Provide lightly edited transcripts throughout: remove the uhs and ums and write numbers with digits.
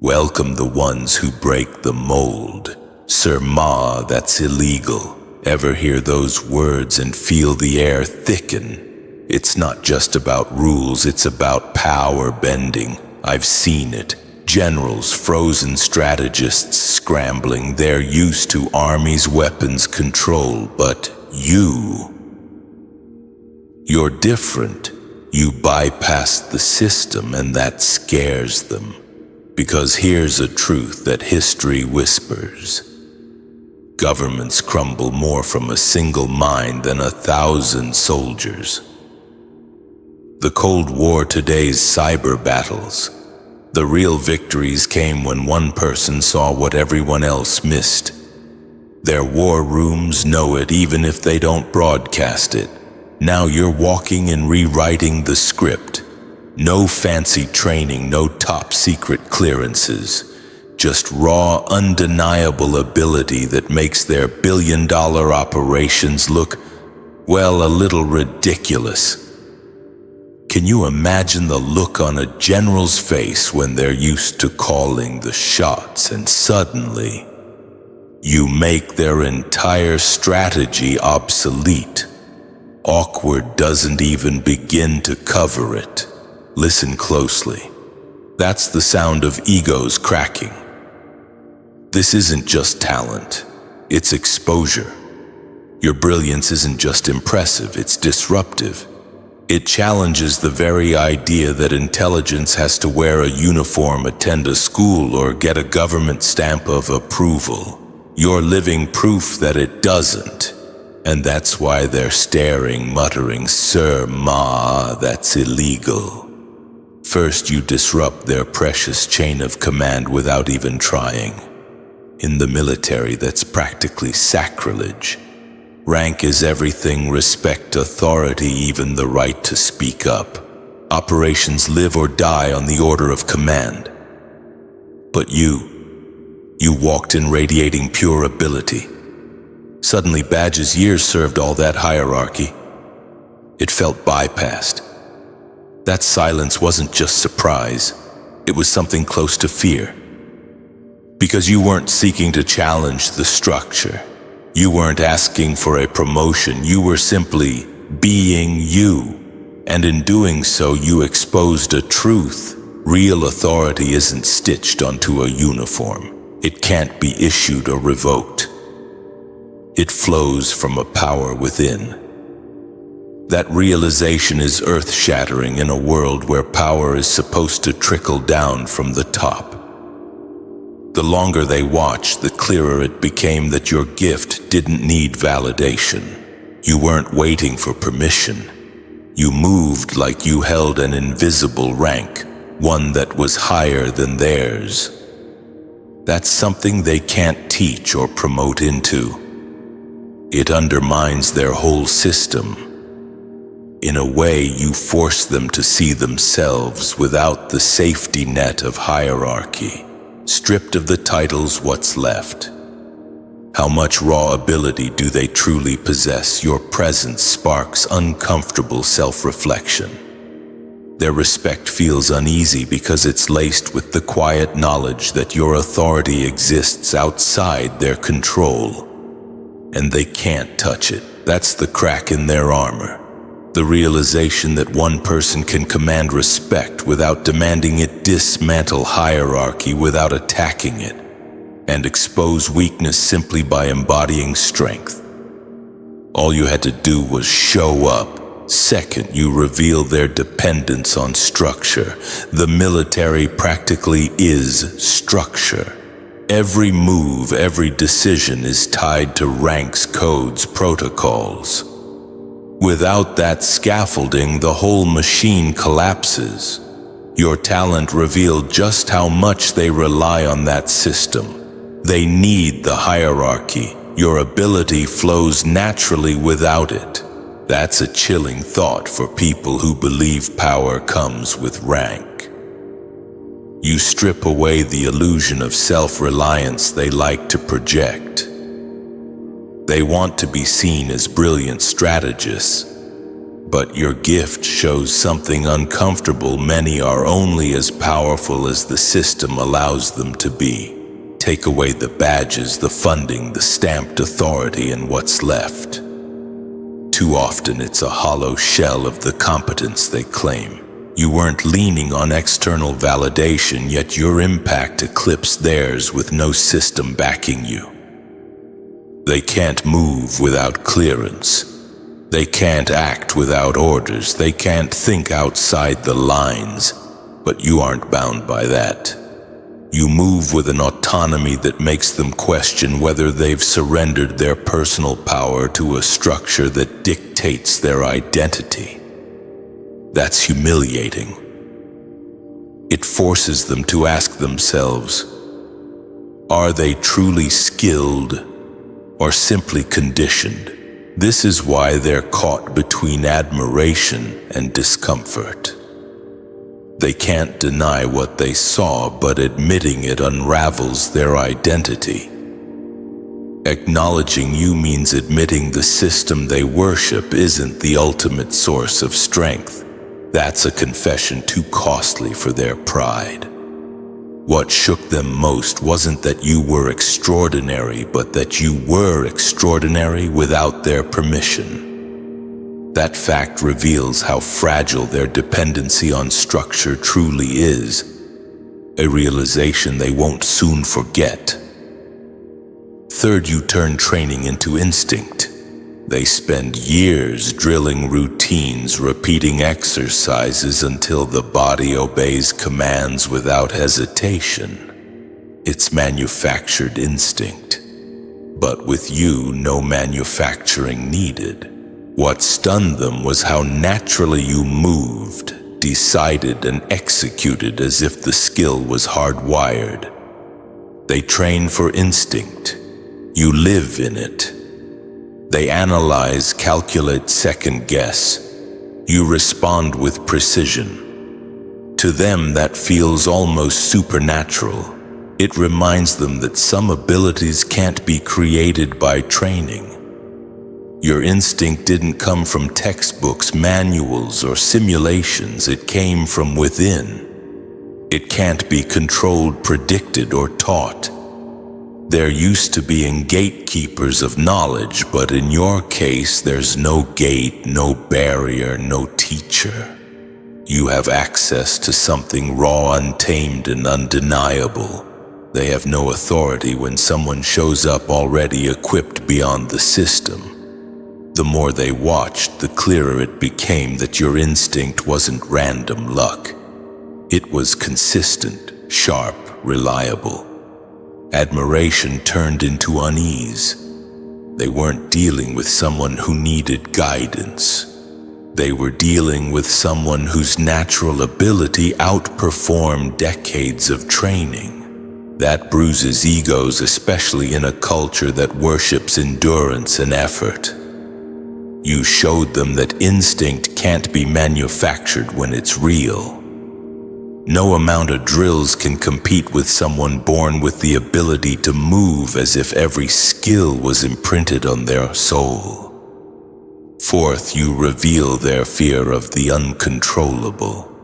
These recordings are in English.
Welcome the ones who break the mold. Sir Ma, that's illegal. Ever hear those words and feel the air thicken? It's not just about rules, it's about power bending. I've seen it. Generals, frozen strategists scrambling. They're used to armies' weapons control, but you're different. You bypassed the system, and that scares them. Because here's a truth that history whispers. Governments crumble more from a single mind than 1,000 soldiers. The Cold War, today's cyber battles. The real victories came when one person saw what everyone else missed. Their war rooms know it even if they don't broadcast it. Now you're walking and rewriting the script. No fancy training, no top secret clearances. Just raw, undeniable ability that makes their billion-dollar operations look, well, a little ridiculous. Can you imagine the look on a general's face when they're used to calling the shots and suddenly you make their entire strategy obsolete? Awkward doesn't even begin to cover it. Listen closely. That's the sound of egos cracking. This isn't just talent, it's exposure. Your brilliance isn't just impressive, it's disruptive. It challenges the very idea that intelligence has to wear a uniform, attend a school, or get a government stamp of approval. You're living proof that it doesn't. And that's why they're staring, muttering, "Sir Ma, that's illegal." First, you disrupt their precious chain of command without even trying. In the military, that's practically sacrilege. Rank is everything: respect, authority, even the right to speak up. Operations live or die on the order of command. But you walked in radiating pure ability. Suddenly, Badge's years served all that hierarchy. It felt bypassed. That silence wasn't just surprise, it was something close to fear. Because you weren't seeking to challenge the structure. You weren't asking for a promotion, you were simply being you. And in doing so, you exposed a truth. Real authority isn't stitched onto a uniform. It can't be issued or revoked. It flows from a power within. That realization is earth-shattering in a world where power is supposed to trickle down from the top. The longer they watched, the clearer it became that your gift didn't need validation. You weren't waiting for permission. You moved like you held an invisible rank, one that was higher than theirs. That's something they can't teach or promote into. It undermines their whole system. In a way, you force them to see themselves without the safety net of hierarchy. Stripped of the titles, what's left? How much raw ability do they truly possess? Your presence sparks uncomfortable self-reflection. Their respect feels uneasy because it's laced with the quiet knowledge that your authority exists outside their control. And they can't touch it. That's the crack in their armor. The realization that one person can command respect without demanding it, dismantle hierarchy without attacking it, and expose weakness simply by embodying strength. All you had to do was show up. Second, you reveal their dependence on structure. The military practically is structure. Every move, every decision is tied to ranks, codes, protocols. Without that scaffolding, the whole machine collapses. Your talent revealed just how much they rely on that system. They need the hierarchy. Your ability flows naturally without it. That's a chilling thought for people who believe power comes with rank. You strip away the illusion of self-reliance they like to project. They want to be seen as brilliant strategists, But your gift shows something uncomfortable. Many are only as powerful as the system allows them to be. Take away the badges, the funding, the stamped authority, and what's left? Too often it's a hollow shell of the competence they claim. You weren't leaning on external validation, yet your impact eclipsed theirs with no system backing you. They can't move without clearance. They can't act without orders. They can't think outside the lines, but you aren't bound by that. You move with an autonomy that makes them question whether they've surrendered their personal power to a structure that dictates their identity. That's humiliating. It forces them to ask themselves, are they truly skilled or simply conditioned? This is why they're caught between admiration and discomfort. They can't deny what they saw, but admitting it unravels their identity. Acknowledging you means admitting the system they worship isn't the ultimate source of strength. That's a confession too costly for their pride. What shook them most wasn't that you were extraordinary, but that you were extraordinary without their permission. That fact reveals how fragile their dependency on structure truly is, a realization they won't soon forget. Third, you turn training into instinct. They spend years drilling routines, repeating exercises until the body obeys commands without hesitation. It's manufactured instinct. But with you, no manufacturing needed. What stunned them was how naturally you moved, decided, and executed as if the skill was hardwired. They train for instinct. You live in it. They analyze, calculate, second guess. You respond with precision. To them, that feels almost supernatural. It reminds them that some abilities can't be created by training. Your instinct didn't come from textbooks, manuals, or simulations. It came from within. It can't be controlled, predicted, or taught. There used to being gatekeepers of knowledge, but in your case, there's no gate, no barrier, no teacher. You have access to something raw, untamed, and undeniable. They have no authority when someone shows up already equipped beyond the system. The more they watched, the clearer it became that your instinct wasn't random luck. It was consistent, sharp, reliable. Admiration turned into unease. They weren't dealing with someone who needed guidance. They were dealing with someone whose natural ability outperformed decades of training. That bruises egos, especially in a culture that worships endurance and effort. You showed them that instinct can't be manufactured when it's real. No amount of drills can compete with someone born with the ability to move as if every skill was imprinted on their soul. Fourth, you reveal their fear of the uncontrollable.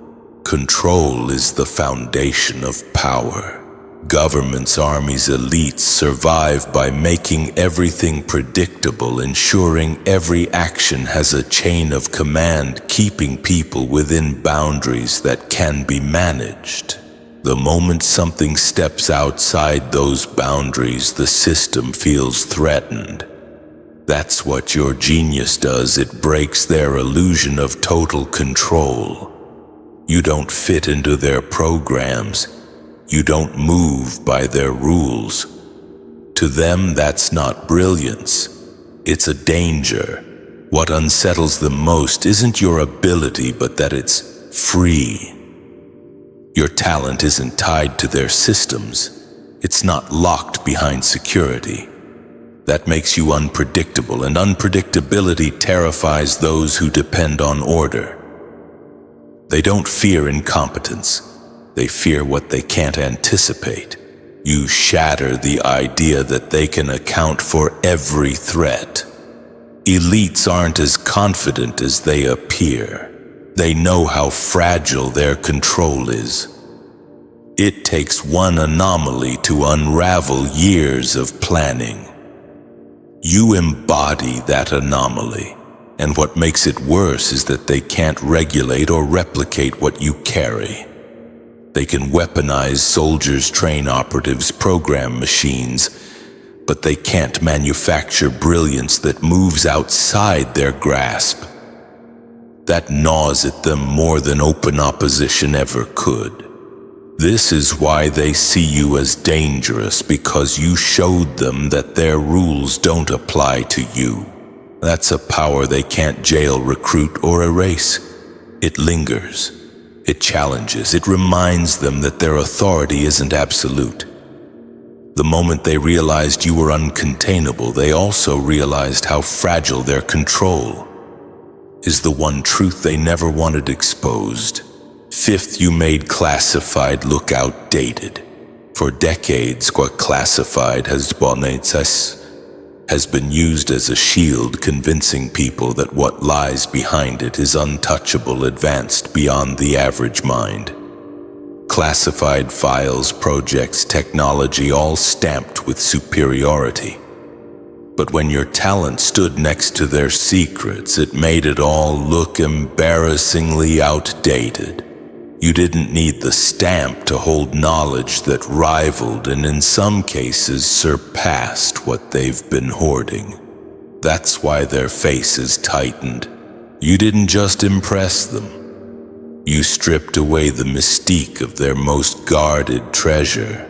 Control is the foundation of power. Governments, armies, elites survive by making everything predictable, ensuring every action has a chain of command, keeping people within boundaries that can be managed. The moment something steps outside those boundaries, the system feels threatened. That's what your genius does. It breaks their illusion of total control. You don't fit into their programs. You don't move by their rules. To them, that's not brilliance. It's a danger. What unsettles them most isn't your ability, but that it's free. Your talent isn't tied to their systems. It's not locked behind security. That makes you unpredictable, and unpredictability terrifies those who depend on order. They don't fear incompetence. They fear what they can't anticipate. You shatter the idea that they can account for every threat. Elites aren't as confident as they appear. They know how fragile their control is. It takes one anomaly to unravel years of planning. You embody that anomaly, and what makes it worse is that they can't regulate or replicate what you carry. They can weaponize soldiers, train operatives, program machines, but they can't manufacture brilliance that moves outside their grasp. That gnaws at them more than open opposition ever could. This is why they see you as dangerous, because you showed them that their rules don't apply to you. That's a power they can't jail, recruit, or erase. It lingers. It challenges. It reminds them that their authority isn't absolute. The moment they realized you were uncontainable, they also realized how fragile their control is, the one truth they never wanted exposed. Fifth, you made classified look outdated. For decades, what classified has been used as a shield, convincing people that what lies behind it is untouchable, advanced beyond the average mind. Classified files, projects, technology, all stamped with superiority. But when your talent stood next to their secrets, it made it all look embarrassingly outdated. You didn't need the stamp to hold knowledge that rivaled and in some cases surpassed what they've been hoarding. That's why their faces tightened. You didn't just impress them. You stripped away the mystique of their most guarded treasure.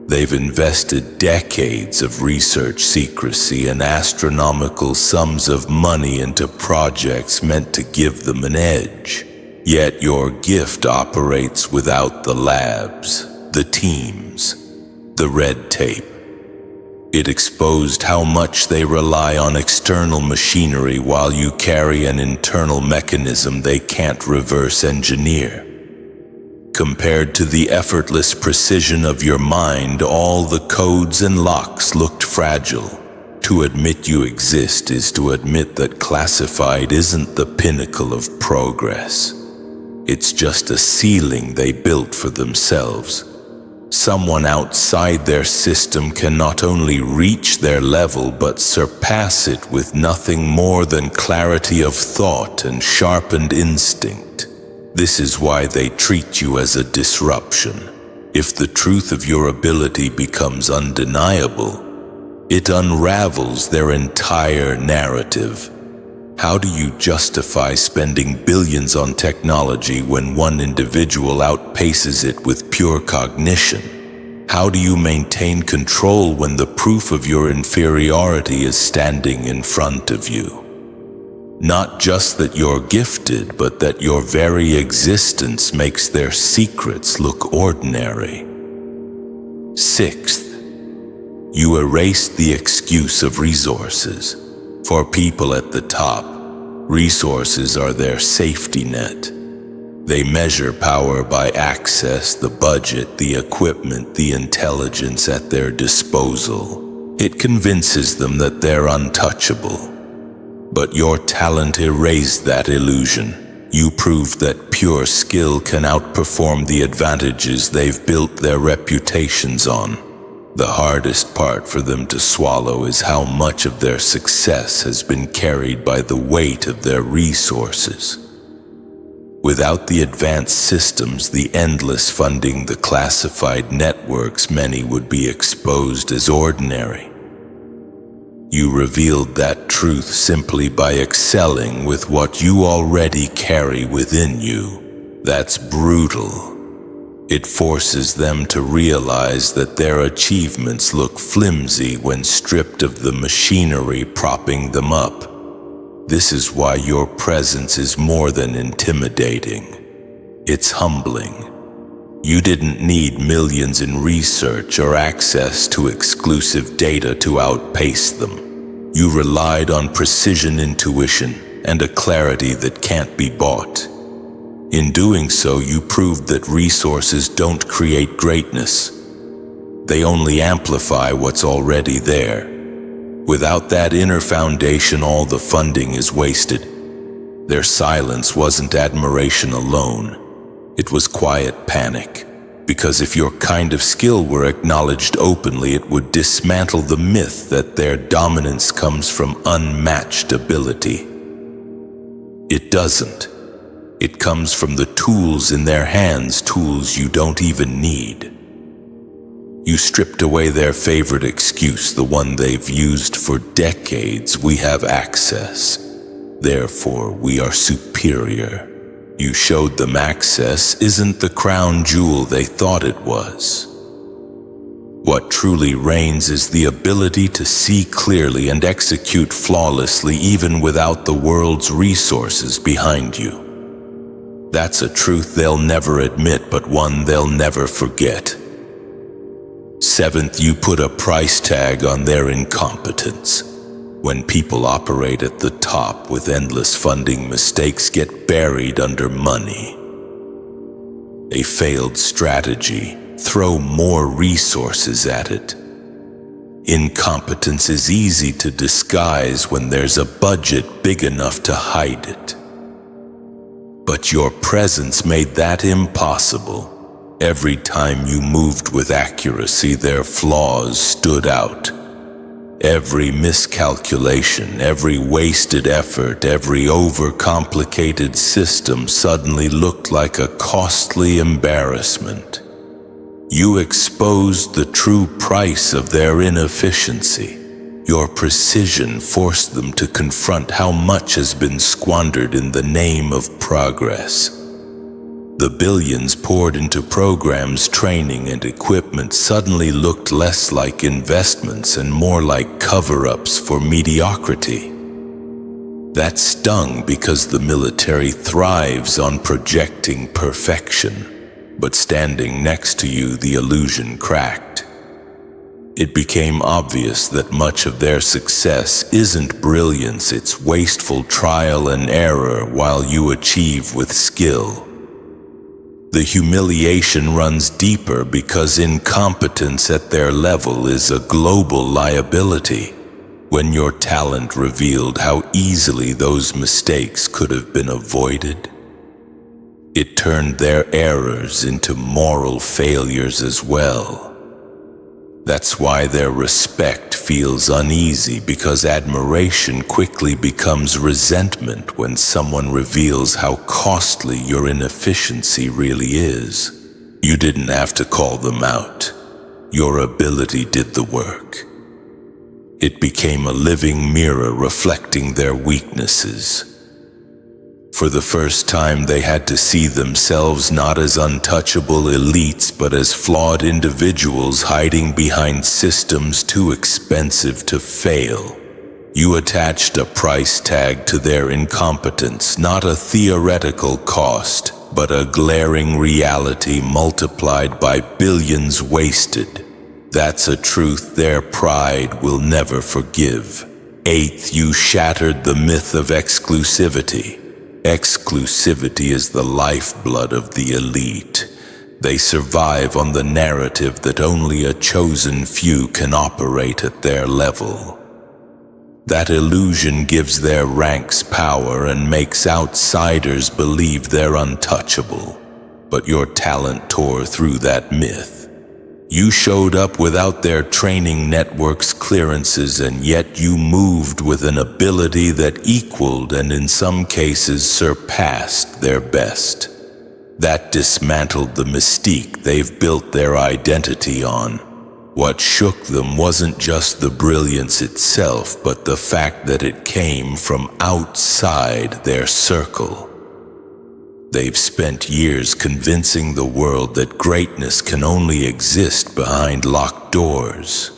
They've invested decades of research secrecy and astronomical sums of money into projects meant to give them an edge. Yet your gift operates without the labs, the teams, the red tape. It exposed how much they rely on external machinery while you carry an internal mechanism they can't reverse engineer. Compared to the effortless precision of your mind, all the codes and locks looked fragile. To admit you exist is to admit that classified isn't the pinnacle of progress. It's just a ceiling they built for themselves. Someone outside their system can not only reach their level but surpass it with nothing more than clarity of thought and sharpened instinct. This is why they treat you as a disruption. If the truth of your ability becomes undeniable, it unravels their entire narrative. How do you justify spending billions on technology when one individual outpaces it with pure cognition? How do you maintain control when the proof of your inferiority is standing in front of you? Not just that you're gifted, but that your very existence makes their secrets look ordinary. Sixth, you erased the excuse of resources. For people at the top, resources are their safety net. They measure power by access, the budget, the equipment, the intelligence at their disposal. It convinces them that they're untouchable. But your talent erased that illusion. You proved that pure skill can outperform the advantages they've built their reputations on. The hardest part for them to swallow is how much of their success has been carried by the weight of their resources. Without the advanced systems, the endless funding, the classified networks, many would be exposed as ordinary. You revealed that truth simply by excelling with what you already carry within you. That's brutal. It forces them to realize that their achievements look flimsy when stripped of the machinery propping them up. This is why your presence is more than intimidating. It's humbling. You didn't need millions in research or access to exclusive data to outpace them. You relied on precision, intuition, and a clarity that can't be bought. In doing so, you proved that resources don't create greatness. They only amplify what's already there. Without that inner foundation, all the funding is wasted. Their silence wasn't admiration alone. It was quiet panic. Because if your kind of skill were acknowledged openly, it would dismantle the myth that their dominance comes from unmatched ability. It doesn't. It comes from the tools in their hands, tools you don't even need. You stripped away their favorite excuse, the one they've used for decades. We have access. Therefore, we are superior. You showed them access isn't the crown jewel they thought it was. What truly reigns is the ability to see clearly and execute flawlessly even without the world's resources behind you. That's a truth they'll never admit, but one they'll never forget. Seventh, you put a price tag on their incompetence. When people operate at the top with endless funding, mistakes get buried under money. A failed strategy, throw more resources at it. Incompetence is easy to disguise when there's a budget big enough to hide it. But your presence made that impossible. Every time you moved with accuracy, their flaws stood out. Every miscalculation, every wasted effort, every overcomplicated system suddenly looked like a costly embarrassment. You exposed the true price of their inefficiency. Your precision forced them to confront how much has been squandered in the name of progress. The billions poured into programs, training, and equipment suddenly looked less like investments and more like cover-ups for mediocrity. That stung because the military thrives on projecting perfection, but standing next to you, the illusion cracked. It became obvious that much of their success isn't brilliance, it's wasteful trial and error while you achieve with skill. The humiliation runs deeper because incompetence at their level is a global liability. When your talent revealed how easily those mistakes could have been avoided, it turned their errors into moral failures as well. That's why their respect feels uneasy, because admiration quickly becomes resentment when someone reveals how costly your inefficiency really is. You didn't have to call them out. Your ability did the work. It became a living mirror reflecting their weaknesses. For the first time, they had to see themselves not as untouchable elites, but as flawed individuals hiding behind systems too expensive to fail. You attached a price tag to their incompetence, not a theoretical cost, but a glaring reality multiplied by billions wasted. That's a truth their pride will never forgive. Eighth, you shattered the myth of exclusivity. Exclusivity is the lifeblood of the elite. They survive on the narrative that only a chosen few can operate at their level. That illusion gives their ranks power and makes outsiders believe they're untouchable. But your talent tore through that myth. You showed up without their training network's clearances, and yet you moved with an ability that equaled and in some cases surpassed their best. That dismantled the mystique they've built their identity on. What shook them wasn't just the brilliance itself, but the fact that it came from outside their circle. They've spent years convincing the world that greatness can only exist behind locked doors.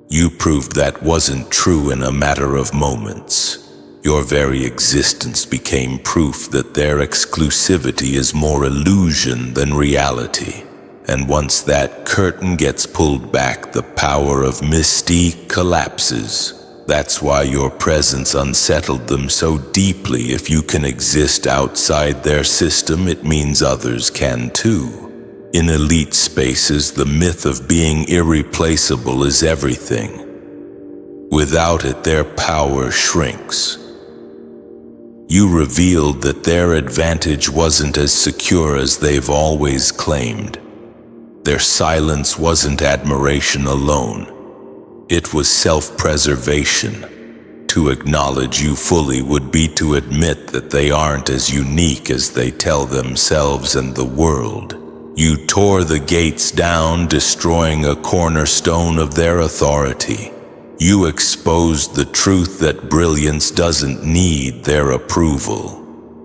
You proved that wasn't true in a matter of moments. Your very existence became proof that their exclusivity is more illusion than reality. And once that curtain gets pulled back, the power of mystique collapses. That's why your presence unsettled them so deeply. If you can exist outside their system, it means others can too. In elite spaces, the myth of being irreplaceable is everything. Without it, their power shrinks. You revealed that their advantage wasn't as secure as they've always claimed. Their silence wasn't admiration alone. It was self-preservation. To acknowledge you fully would be to admit that they aren't as unique as they tell themselves and the world. You tore the gates down, destroying a cornerstone of their authority. You exposed the truth that brilliance doesn't need their approval.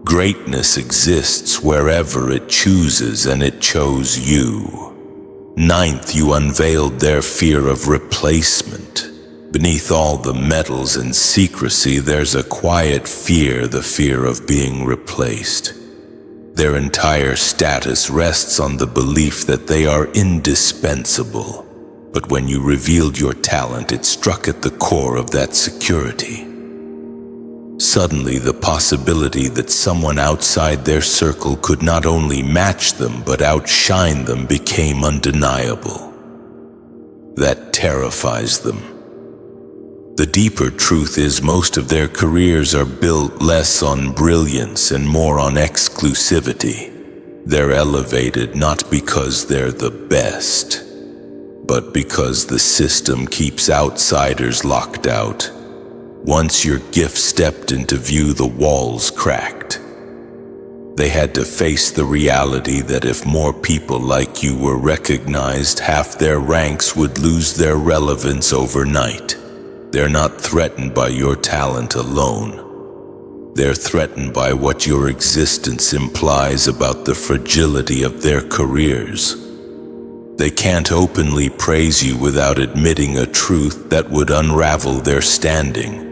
Greatness exists wherever it chooses, and it chose you. Ninth, you unveiled their fear of replacement. Beneath all the metals and secrecy, there's a quiet fear, the fear of being replaced. Their entire status rests on the belief that they are indispensable. But when you revealed your talent, it struck at the core of that security. Suddenly, the possibility that someone outside their circle could not only match them but outshine them became undeniable. That terrifies them. The deeper truth is most of their careers are built less on brilliance and more on exclusivity. They're elevated not because they're the best, but because the system keeps outsiders locked out. Once your gift stepped into view, the walls cracked. They had to face the reality that if more people like you were recognized, half their ranks would lose their relevance overnight. They're not threatened by your talent alone. They're threatened by what your existence implies about the fragility of their careers. They can't openly praise you without admitting a truth that would unravel their standing.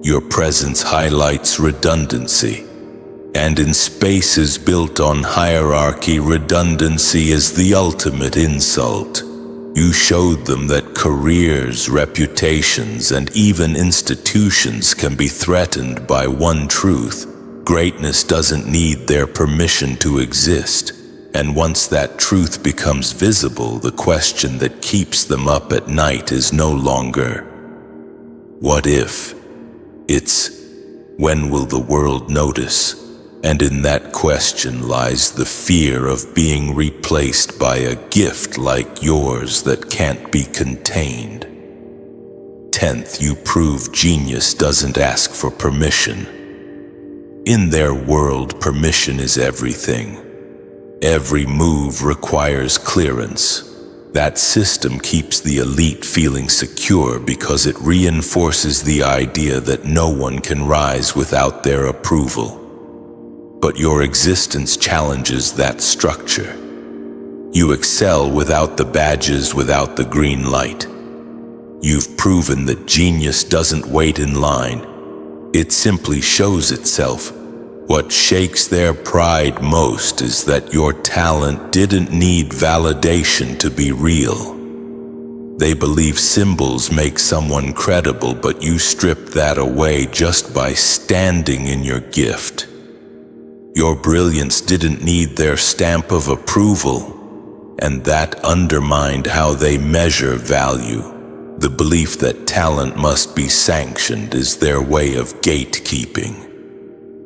Your presence highlights redundancy, and in spaces built on hierarchy, redundancy is the ultimate insult. You showed them that careers, reputations, and even institutions can be threatened by one truth: greatness doesn't need their permission to exist. And once that truth becomes visible, the question that keeps them up at night is no longer, what if? It's, when will the world notice? And in that question lies the fear of being replaced by a gift like yours that can't be contained. 10th, you prove genius doesn't ask for permission. In their world, permission is everything. Every move requires clearance. That system keeps the elite feeling secure because it reinforces the idea that no one can rise without their approval. But your existence challenges that structure. You excel without the badges, without the green light. You've proven that genius doesn't wait in line. It simply shows itself. What shakes their pride most is that your talent didn't need validation to be real. They believe symbols make someone credible, but you stripped that away just by standing in your gift. Your brilliance didn't need their stamp of approval, and that undermined how they measure value. The belief that talent must be sanctioned is their way of gatekeeping.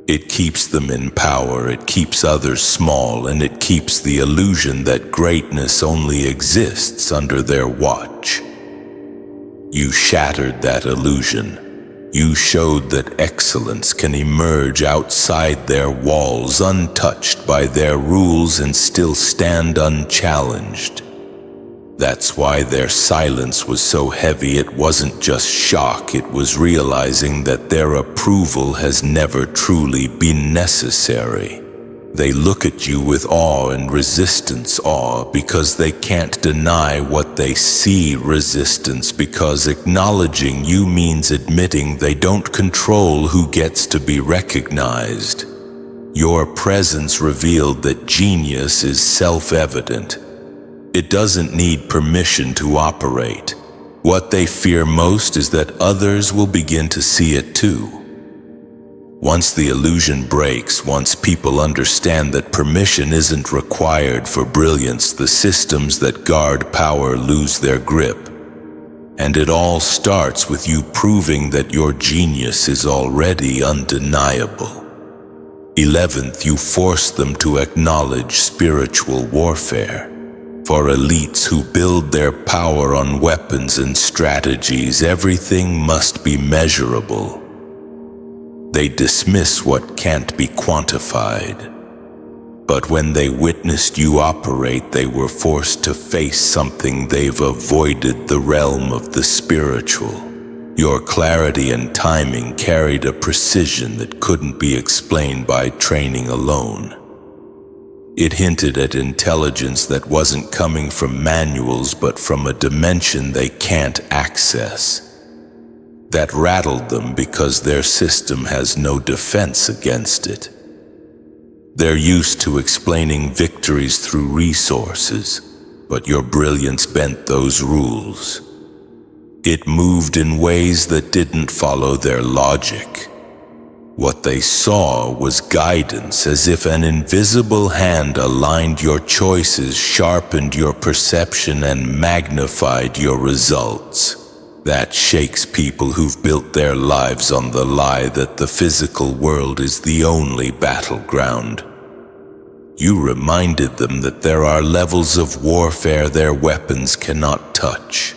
It keeps them in power, it keeps others small, and it keeps the illusion that greatness only exists under their watch. You shattered that illusion. You showed that excellence can emerge outside their walls, untouched by their rules, and still stand unchallenged. That's why their silence was so heavy. It wasn't just shock, it was realizing that their approval has never truly been necessary. They look at you with awe and resistance. Awe because they can't deny what they see, resistance because acknowledging you means admitting they don't control who gets to be recognized. Your presence revealed that genius is self-evident. It doesn't need permission to operate. What they fear most is that others will begin to see it too. Once the illusion breaks, once people understand that permission isn't required for brilliance, the systems that guard power lose their grip. And it all starts with you proving that your genius is already undeniable. 11th, you force them to acknowledge spiritual warfare. For elites who build their power on weapons and strategies, everything must be measurable. They dismiss what can't be quantified. But when they witnessed you operate, they were forced to face something they've avoided: the realm of the spiritual. Your clarity and timing carried a precision that couldn't be explained by training alone. It hinted at intelligence that wasn't coming from manuals, but from a dimension they can't access. That rattled them because their system has no defense against it. They're used to explaining victories through resources, but your brilliance bent those rules. It moved in ways that didn't follow their logic. What they saw was guidance, as if an invisible hand aligned your choices, sharpened your perception, and magnified your results. That shakes people who've built their lives on the lie that the physical world is the only battleground. You reminded them that there are levels of warfare their weapons cannot touch.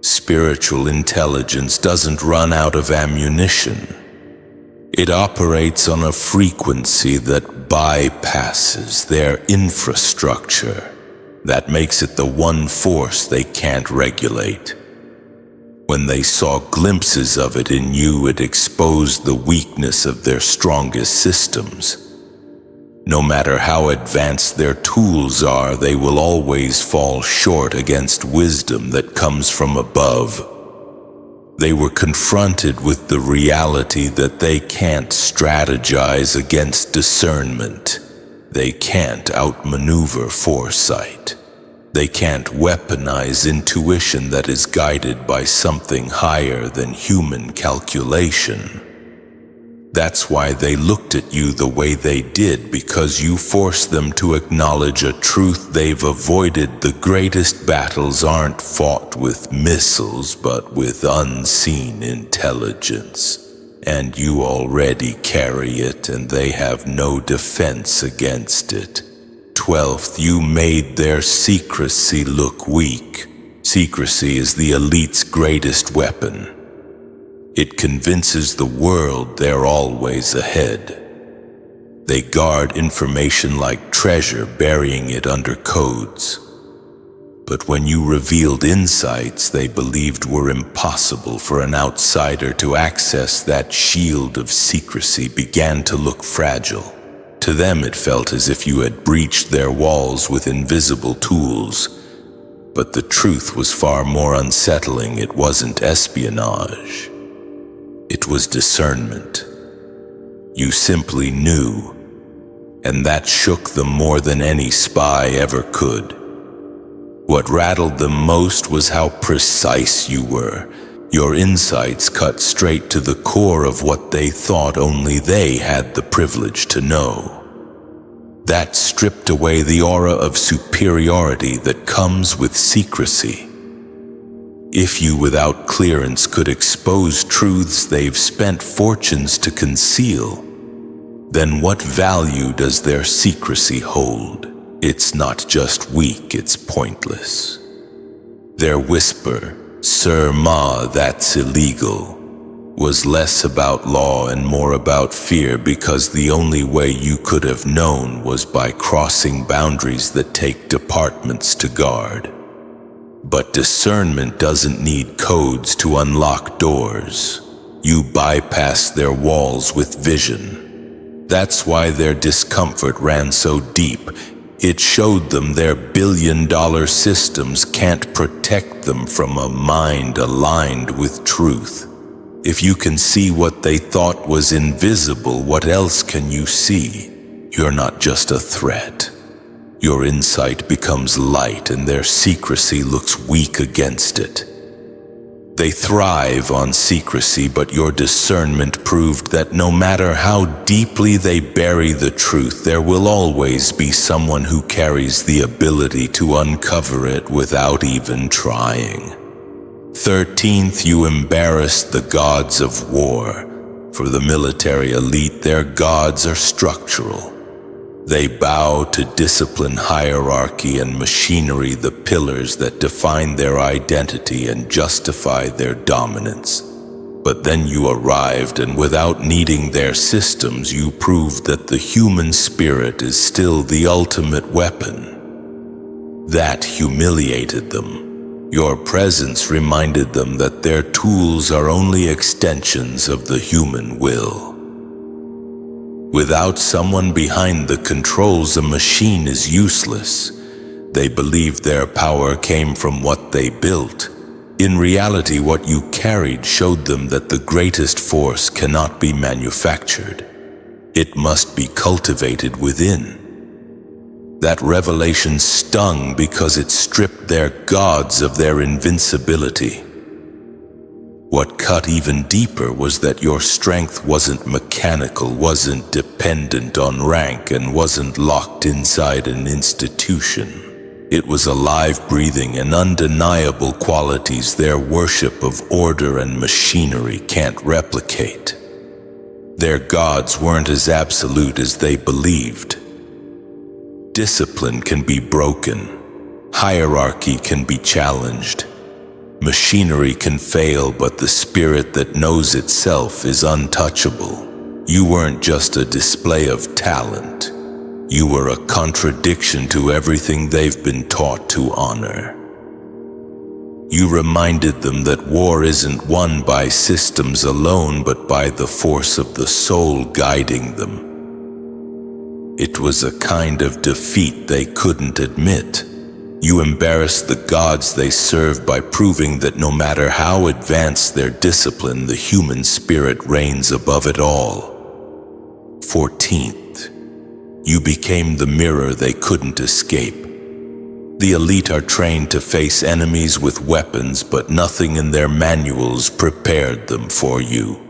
Spiritual intelligence doesn't run out of ammunition. It operates on a frequency that bypasses their infrastructure. That makes it the one force they can't regulate. When they saw glimpses of it in you, it exposed the weakness of their strongest systems. No matter how advanced their tools are, they will always fall short against wisdom that comes from above. They were confronted with the reality that they can't strategize against discernment. They can't outmaneuver foresight. They can't weaponize intuition that is guided by something higher than human calculation. That's why they looked at you the way they did, because you forced them to acknowledge a truth they've avoided. The greatest battles aren't fought with missiles, but with unseen intelligence. And you already carry it, and they have no defense against it. 12th, you made their secrecy look weak. Secrecy is the elite's greatest weapon. It convinces the world they're always ahead. They guard information like treasure, burying it under codes. But when you revealed insights they believed were impossible for an outsider to access, that shield of secrecy began to look fragile. To them it felt as if you had breached their walls with invisible tools. But the truth was far more unsettling. It wasn't espionage. It was discernment. You simply knew, and that shook them more than any spy ever could. What rattled them most was how precise you were. Your insights cut straight to the core of what they thought only they had the privilege to know. That stripped away the aura of superiority that comes with secrecy. If you, without clearance, could expose truths they've spent fortunes to conceal, then what value does their secrecy hold? It's not just weak, it's pointless. Their whisper, "Sir Ma, that's illegal," was less about law and more about fear, because the only way you could have known was by crossing boundaries that take departments to guard. But discernment doesn't need codes to unlock doors. You bypass their walls with vision. That's why their discomfort ran so deep. It showed them their billion-dollar systems can't protect them from a mind aligned with truth. If you can see what they thought was invisible, what else can you see? You're not just a threat. Your insight becomes light, and their secrecy looks weak against it. They thrive on secrecy, but your discernment proved that no matter how deeply they bury the truth, there will always be someone who carries the ability to uncover it without even trying. 13th, you embarrassed the gods of war. For the military elite, their gods are structural. They bow to discipline, hierarchy, and machinery, the pillars that define their identity and justify their dominance. But then you arrived, and without needing their systems, you proved that the human spirit is still the ultimate weapon. That humiliated them. Your presence reminded them that their tools are only extensions of the human will. Without someone behind the controls, a machine is useless. They believed their power came from what they built. In reality, what you carried showed them that the greatest force cannot be manufactured. It must be cultivated within. That revelation stung because it stripped their gods of their invincibility. What cut even deeper was that your strength wasn't mechanical, wasn't dependent on rank, and wasn't locked inside an institution. It was alive, breathing, and undeniable qualities their worship of order and machinery can't replicate. Their gods weren't as absolute as they believed. Discipline can be broken. Hierarchy can be challenged. Machinery can fail, but the spirit that knows itself is untouchable. You weren't just a display of talent. You were a contradiction to everything they've been taught to honor. You reminded them that war isn't won by systems alone, but by the force of the soul guiding them. It was a kind of defeat they couldn't admit. You embarrassed the gods they served by proving that no matter how advanced their discipline, the human spirit reigns above it all. 14th. You became the mirror they couldn't escape. The elite are trained to face enemies with weapons, but nothing in their manuals prepared them for you.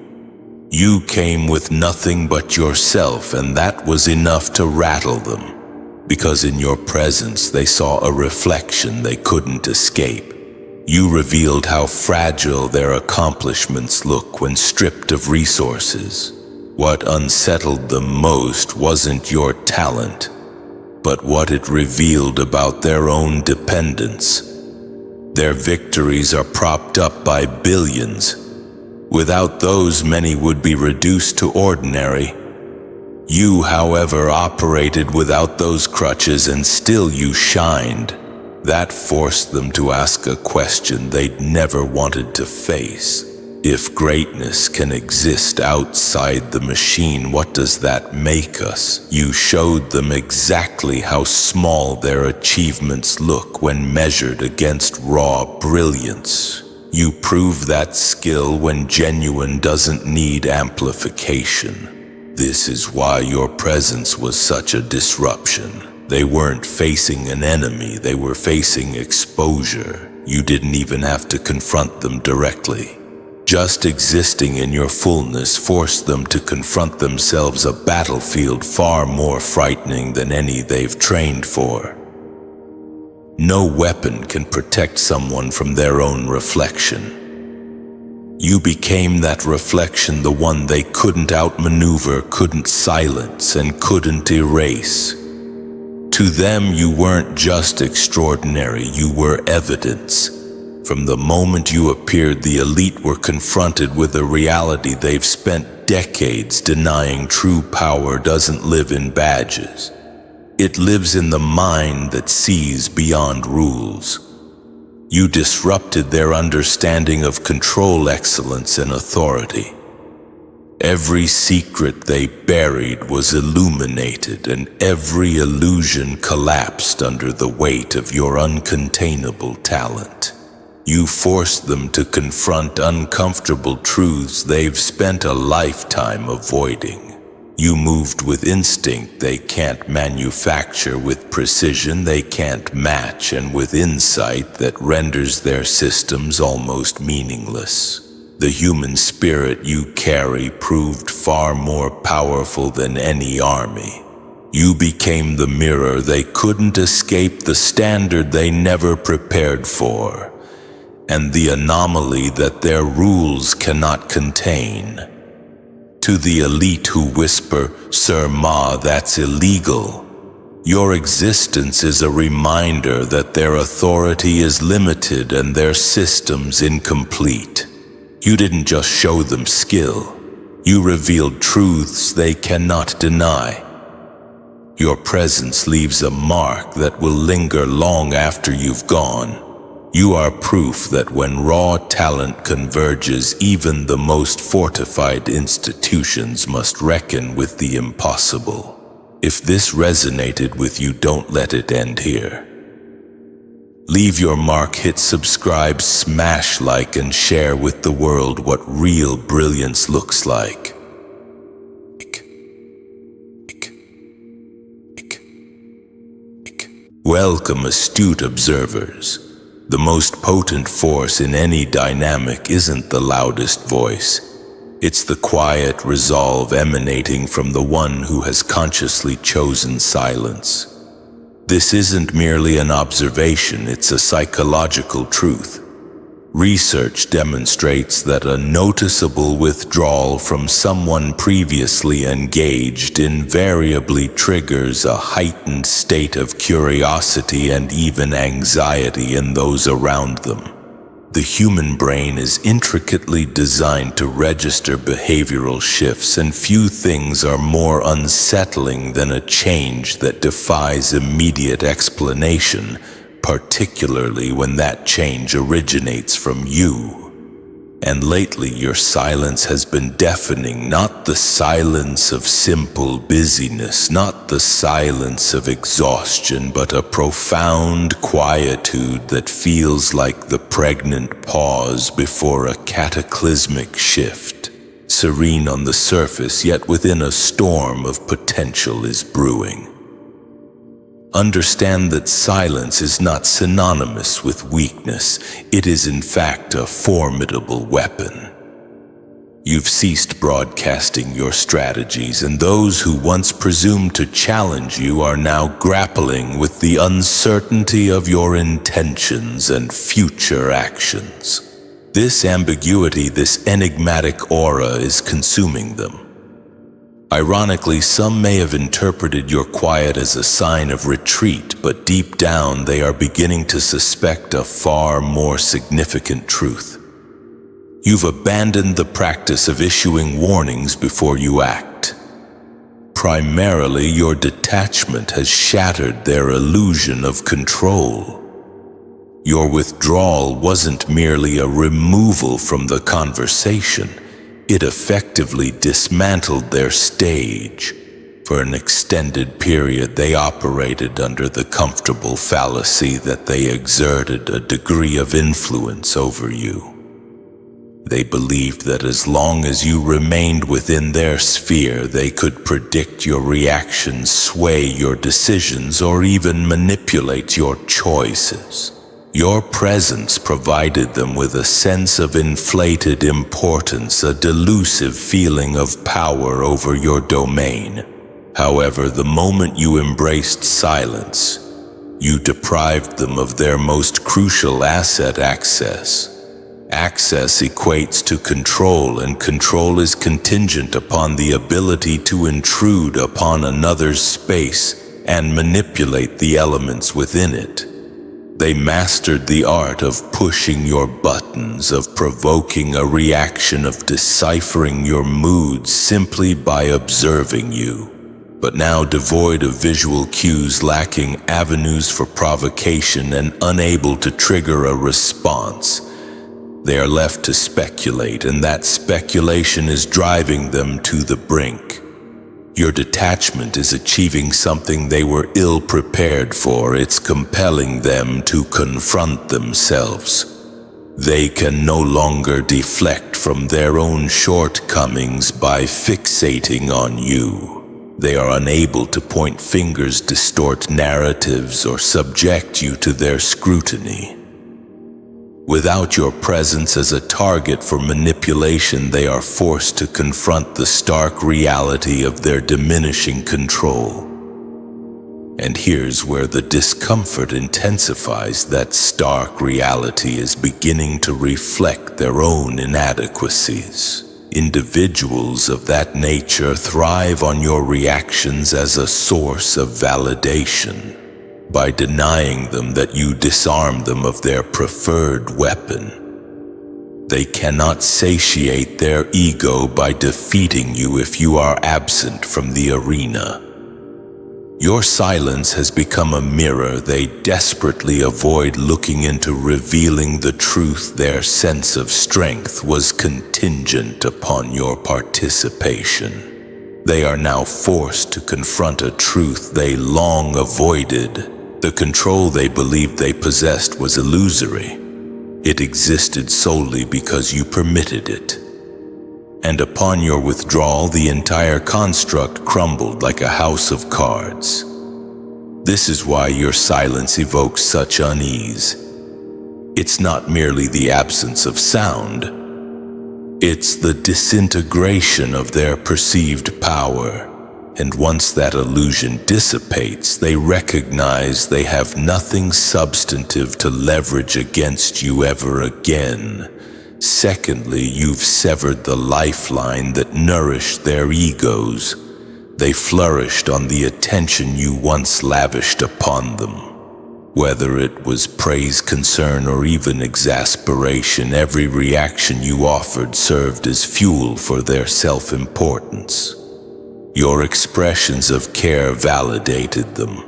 You came with nothing but yourself, and that was enough to rattle them, because in your presence they saw a reflection they couldn't escape. You revealed how fragile their accomplishments look when stripped of resources. What unsettled them most wasn't your talent, but what it revealed about their own dependence. Their victories are propped up by billions. Without those, many would be reduced to ordinary. You, however, operated without those crutches, and still you shined. That forced them to ask a question they'd never wanted to face. If greatness can exist outside the machine, what does that make us? You showed them exactly how small their achievements look when measured against raw brilliance. You prove that skill when genuine doesn't need amplification. This is why your presence was such a disruption. They weren't facing an enemy, they were facing exposure. You didn't even have to confront them directly. Just existing in your fullness forced them to confront themselves, a battlefield far more frightening than any they've trained for. No weapon can protect someone from their own reflection. You became that reflection, the one they couldn't outmaneuver, couldn't silence, and couldn't erase. To them, you weren't just extraordinary, you were evidence. From the moment you appeared, the elite were confronted with a reality they've spent decades denying. True power doesn't live in badges. It lives in the mind that sees beyond rules. You disrupted their understanding of control, excellence, and authority. Every secret they buried was illuminated, and every illusion collapsed under the weight of your uncontainable talent. You forced them to confront uncomfortable truths they've spent a lifetime avoiding. You moved with instinct they can't manufacture, with precision they can't match, and with insight that renders their systems almost meaningless. The human spirit you carry proved far more powerful than any army. You became the mirror they couldn't escape, the standard they never prepared for. and the anomaly that their rules cannot contain. To the elite who whisper, "Sir Ma, that's illegal," your existence is a reminder that their authority is limited and their systems incomplete. You didn't just show them skill, you revealed truths they cannot deny. Your presence leaves a mark that will linger long after you've gone. You are proof that when raw talent converges, even the most fortified institutions must reckon with the impossible. If this resonated with you, don't let it end here. Leave your mark, hit subscribe, smash like, and share with the world what real brilliance looks like. Welcome, astute observers. The most potent force in any dynamic isn't the loudest voice. It's the quiet resolve emanating from the one who has consciously chosen silence. This isn't merely an observation, it's a psychological truth. Research demonstrates that a noticeable withdrawal from someone previously engaged invariably triggers a heightened state of curiosity and even anxiety in those around them. The human brain is intricately designed to register behavioral shifts, and few things are more unsettling than a change that defies immediate explanation, particularly when that change originates from you. And lately your silence has been deafening, not the silence of simple busyness, not the silence of exhaustion, but a profound quietude that feels like the pregnant pause before a cataclysmic shift. Serene on the surface, yet within a storm of potential is brewing. Understand that silence is not synonymous with weakness. It is in fact a formidable weapon. You've ceased broadcasting your strategies, and those who once presumed to challenge you are now grappling with the uncertainty of your intentions and future actions. This ambiguity, this enigmatic aura is consuming them. Ironically, some may have interpreted your quiet as a sign of retreat, but deep down they are beginning to suspect a far more significant truth. You've abandoned the practice of issuing warnings before you act. Primarily, your detachment has shattered their illusion of control. Your withdrawal wasn't merely a removal from the conversation. It effectively dismantled their stage. For an extended period, they operated under the comfortable fallacy that they exerted a degree of influence over you. They believed that as long as you remained within their sphere, they could predict your reactions, sway your decisions, or even manipulate your choices. Your presence provided them with a sense of inflated importance, a delusive feeling of power over your domain. However, the moment you embraced silence, you deprived them of their most crucial asset, access. Access equates to control, and control is contingent upon the ability to intrude upon another's space and manipulate the elements within it. They mastered the art of pushing your buttons, of provoking a reaction, of deciphering your moods simply by observing you. But now, devoid of visual cues, lacking avenues for provocation, and unable to trigger a response, they are left to speculate, and that speculation is driving them to the brink. Your detachment is achieving something they were ill-prepared for. It's compelling them to confront themselves. They can no longer deflect from their own shortcomings by fixating on you. They are unable to point fingers, distort narratives, or subject you to their scrutiny. Without your presence as a target for manipulation, they are forced to confront the stark reality of their diminishing control. And here's where the discomfort intensifies. That stark reality is beginning to reflect their own inadequacies. Individuals of that nature thrive on your reactions as a source of validation. By denying them that you disarm them of their preferred weapon, they cannot satiate their ego by defeating you if you are absent from the arena. Your silence has become a mirror they desperately avoid looking into, revealing the truth. Their sense of strength was contingent upon your participation. They are now forced to confront a truth they long avoided. The control they believed they possessed was illusory. It existed solely because you permitted it. And upon your withdrawal, the entire construct crumbled like a house of cards. This is why your silence evokes such unease. It's not merely the absence of sound. It's the disintegration of their perceived power. And once that illusion dissipates, they recognize they have nothing substantive to leverage against you ever again. Secondly, you've severed the lifeline that nourished their egos. They flourished on the attention you once lavished upon them. Whether it was praise, concern, or even exasperation, every reaction you offered served as fuel for their self-importance. Your expressions of care validated them.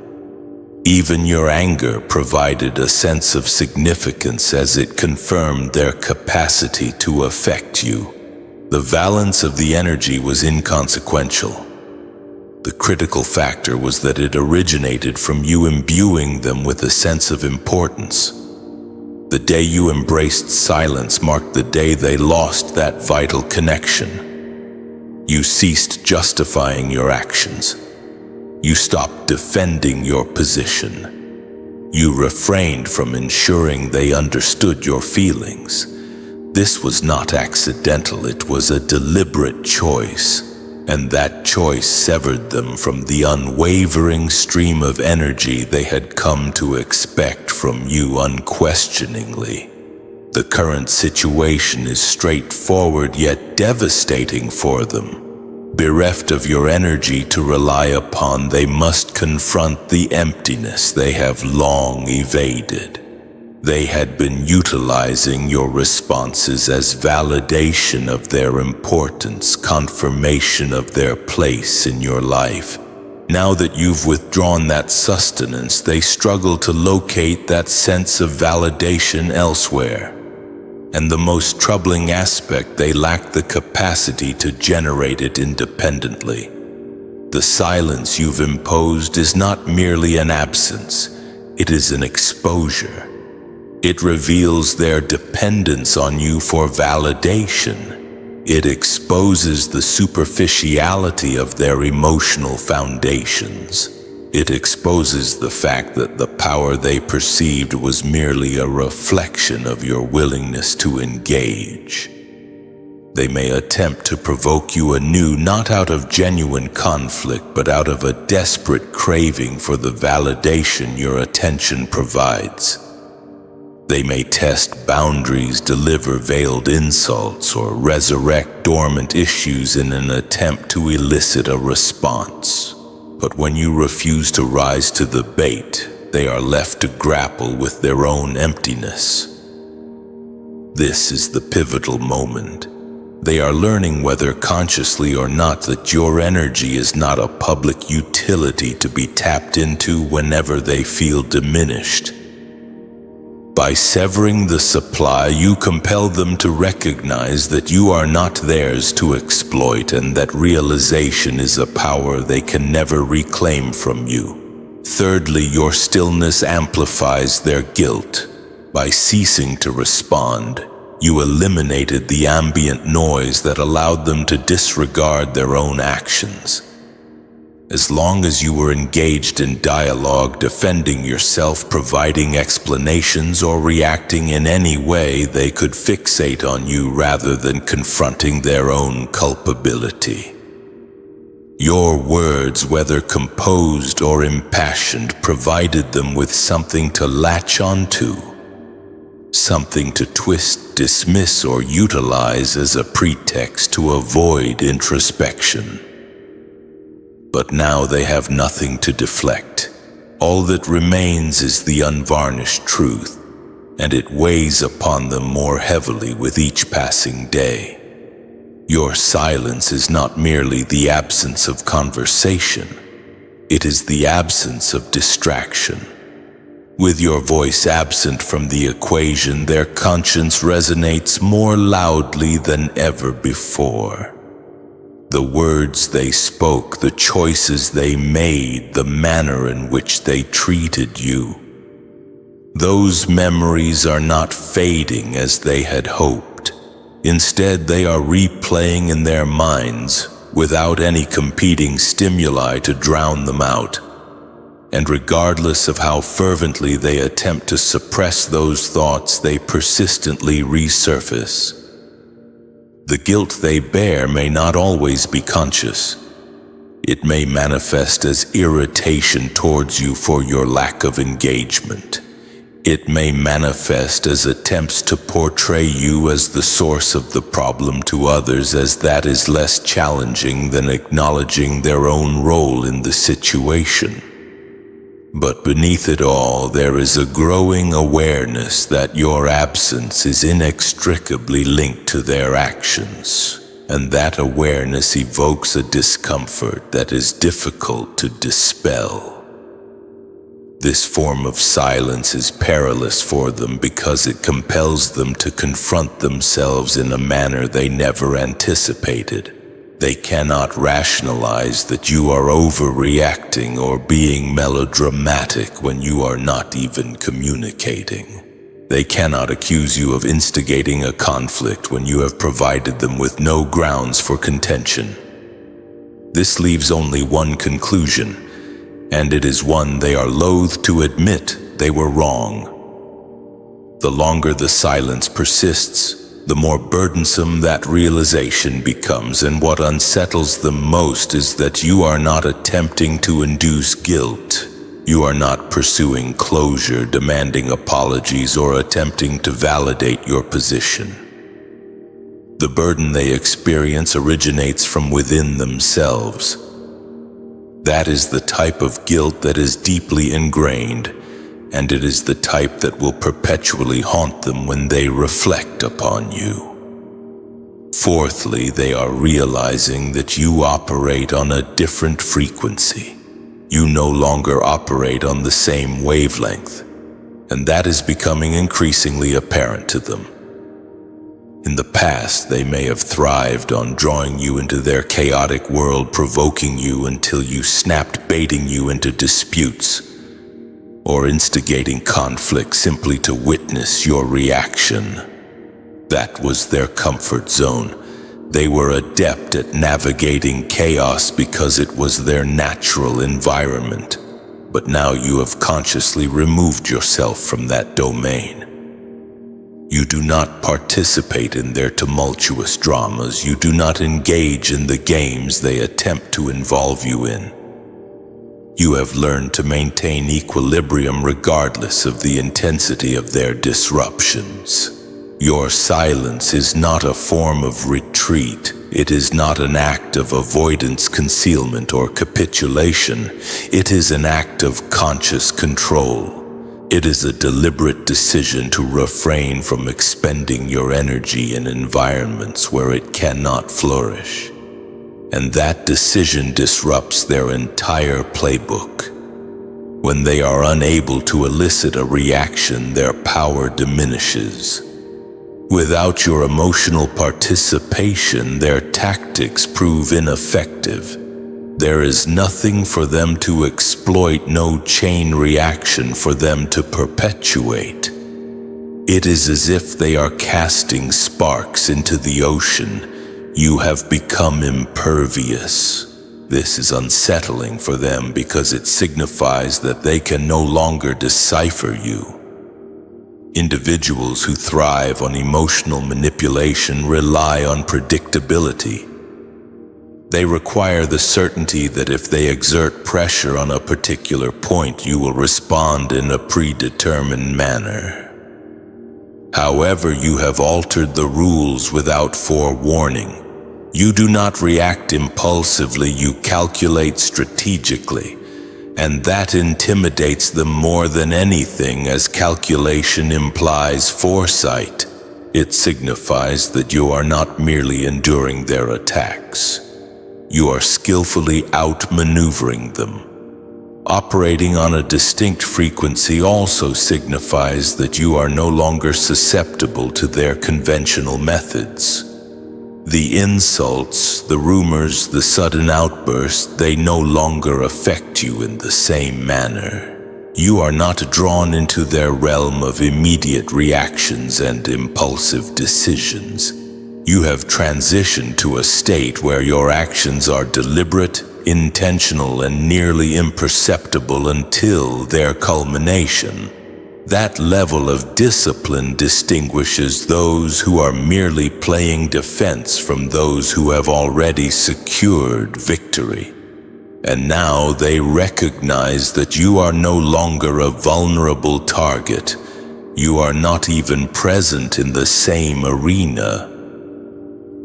Even your anger provided a sense of significance as it confirmed their capacity to affect you. The balance of the energy was inconsequential. The critical factor was that it originated from you imbuing them with a sense of importance. The day you embraced silence marked the day they lost that vital connection. You ceased justifying your actions. You stopped defending your position. You refrained from ensuring they understood your feelings. This was not accidental, it was a deliberate choice, and that choice severed them from the unwavering stream of energy they had come to expect from you unquestioningly. The current situation is straightforward yet devastating for them. Bereft of your energy to rely upon, they must confront the emptiness they have long evaded. They had been utilizing your responses as validation of their importance, confirmation of their place in your life. Now that you've withdrawn that sustenance, they struggle to locate that sense of validation elsewhere. And the most troubling aspect, they lack the capacity to generate it independently. The silence you've imposed is not merely an absence, it is an exposure. It reveals their dependence on you for validation. It exposes the superficiality of their emotional foundations. It exposes the fact that the power they perceived was merely a reflection of your willingness to engage. They may attempt to provoke you anew, not out of genuine conflict, but out of a desperate craving for the validation your attention provides. They may test boundaries, deliver veiled insults, or resurrect dormant issues in an attempt to elicit a response. But when you refuse to rise to the bait, they are left to grapple with their own emptiness. This is the pivotal moment. They are learning, whether consciously or not, that your energy is not a public utility to be tapped into whenever they feel diminished. By severing the supply, you compel them to recognize that you are not theirs to exploit, and that realization is a power they can never reclaim from you. Thirdly, your stillness amplifies their guilt. By ceasing to respond, you eliminated the ambient noise that allowed them to disregard their own actions. As long as you were engaged in dialogue, defending yourself, providing explanations, or reacting in any way, they could fixate on you rather than confronting their own culpability. Your words, whether composed or impassioned, provided them with something to latch onto, something to twist, dismiss, or utilize as a pretext to avoid introspection. But now they have nothing to deflect. All that remains is the unvarnished truth, and it weighs upon them more heavily with each passing day. Your silence is not merely the absence of conversation, it is the absence of distraction. With your voice absent from the equation, their conscience resonates more loudly than ever before. The words they spoke, the choices they made, the manner in which they treated you. Those memories are not fading as they had hoped. Instead, they are replaying in their minds without any competing stimuli to drown them out. And regardless of how fervently they attempt to suppress those thoughts, they persistently resurface. The guilt they bear may not always be conscious. It may manifest as irritation towards you for your lack of engagement. It may manifest as attempts to portray you as the source of the problem to others, as that is less challenging than acknowledging their own role in the situation. But beneath it all, there is a growing awareness that your absence is inextricably linked to their actions, and that awareness evokes a discomfort that is difficult to dispel. This form of silence is perilous for them because it compels them to confront themselves in a manner they never anticipated. They cannot rationalize that you are overreacting or being melodramatic when you are not even communicating. They cannot accuse you of instigating a conflict when you have provided them with no grounds for contention. This leaves only one conclusion, and it is one they are loath to admit: they were wrong. The longer the silence persists, the more burdensome that realization becomes, and what unsettles them most is that you are not attempting to induce guilt. You are not pursuing closure, demanding apologies, or attempting to validate your position. The burden they experience originates from within themselves. That is the type of guilt that is deeply ingrained, and it is the type that will perpetually haunt them when they reflect upon you. Fourthly, they are realizing that you operate on a different frequency. You no longer operate on the same wavelength, and that is becoming increasingly apparent to them. In the past, they may have thrived on drawing you into their chaotic world, provoking you until you snapped, baiting you into disputes, or instigating conflict simply to witness your reaction. That was their comfort zone. They were adept at navigating chaos because it was their natural environment. But now you have consciously removed yourself from that domain. You do not participate in their tumultuous dramas. You do not engage in the games they attempt to involve you in. You have learned to maintain equilibrium regardless of the intensity of their disruptions. Your silence is not a form of retreat. It is not an act of avoidance, concealment, or capitulation. It is an act of conscious control. It is a deliberate decision to refrain from expending your energy in environments where it cannot flourish. And that decision disrupts their entire playbook. When they are unable to elicit a reaction, their power diminishes. Without your emotional participation, their tactics prove ineffective. There is nothing for them to exploit, no chain reaction for them to perpetuate. It is as if they are casting sparks into the ocean. You have become impervious. This is unsettling for them because it signifies that they can no longer decipher you. Individuals who thrive on emotional manipulation rely on predictability. They require the certainty that if they exert pressure on a particular point, you will respond in a predetermined manner. However, you have altered the rules without forewarning. You do not react impulsively, you calculate strategically, and that intimidates them more than anything, as calculation implies foresight. It signifies that you are not merely enduring their attacks. You are skillfully outmaneuvering them. Operating on a distinct frequency also signifies that you are no longer susceptible to their conventional methods. The insults, the rumors, the sudden outbursts, they no longer affect you in the same manner. You are not drawn into their realm of immediate reactions and impulsive decisions. You have transitioned to a state where your actions are deliberate, intentional, and nearly imperceptible until their culmination. That level of discipline distinguishes those who are merely playing defense from those who have already secured victory. And now they recognize that you are no longer a vulnerable target. You are not even present in the same arena.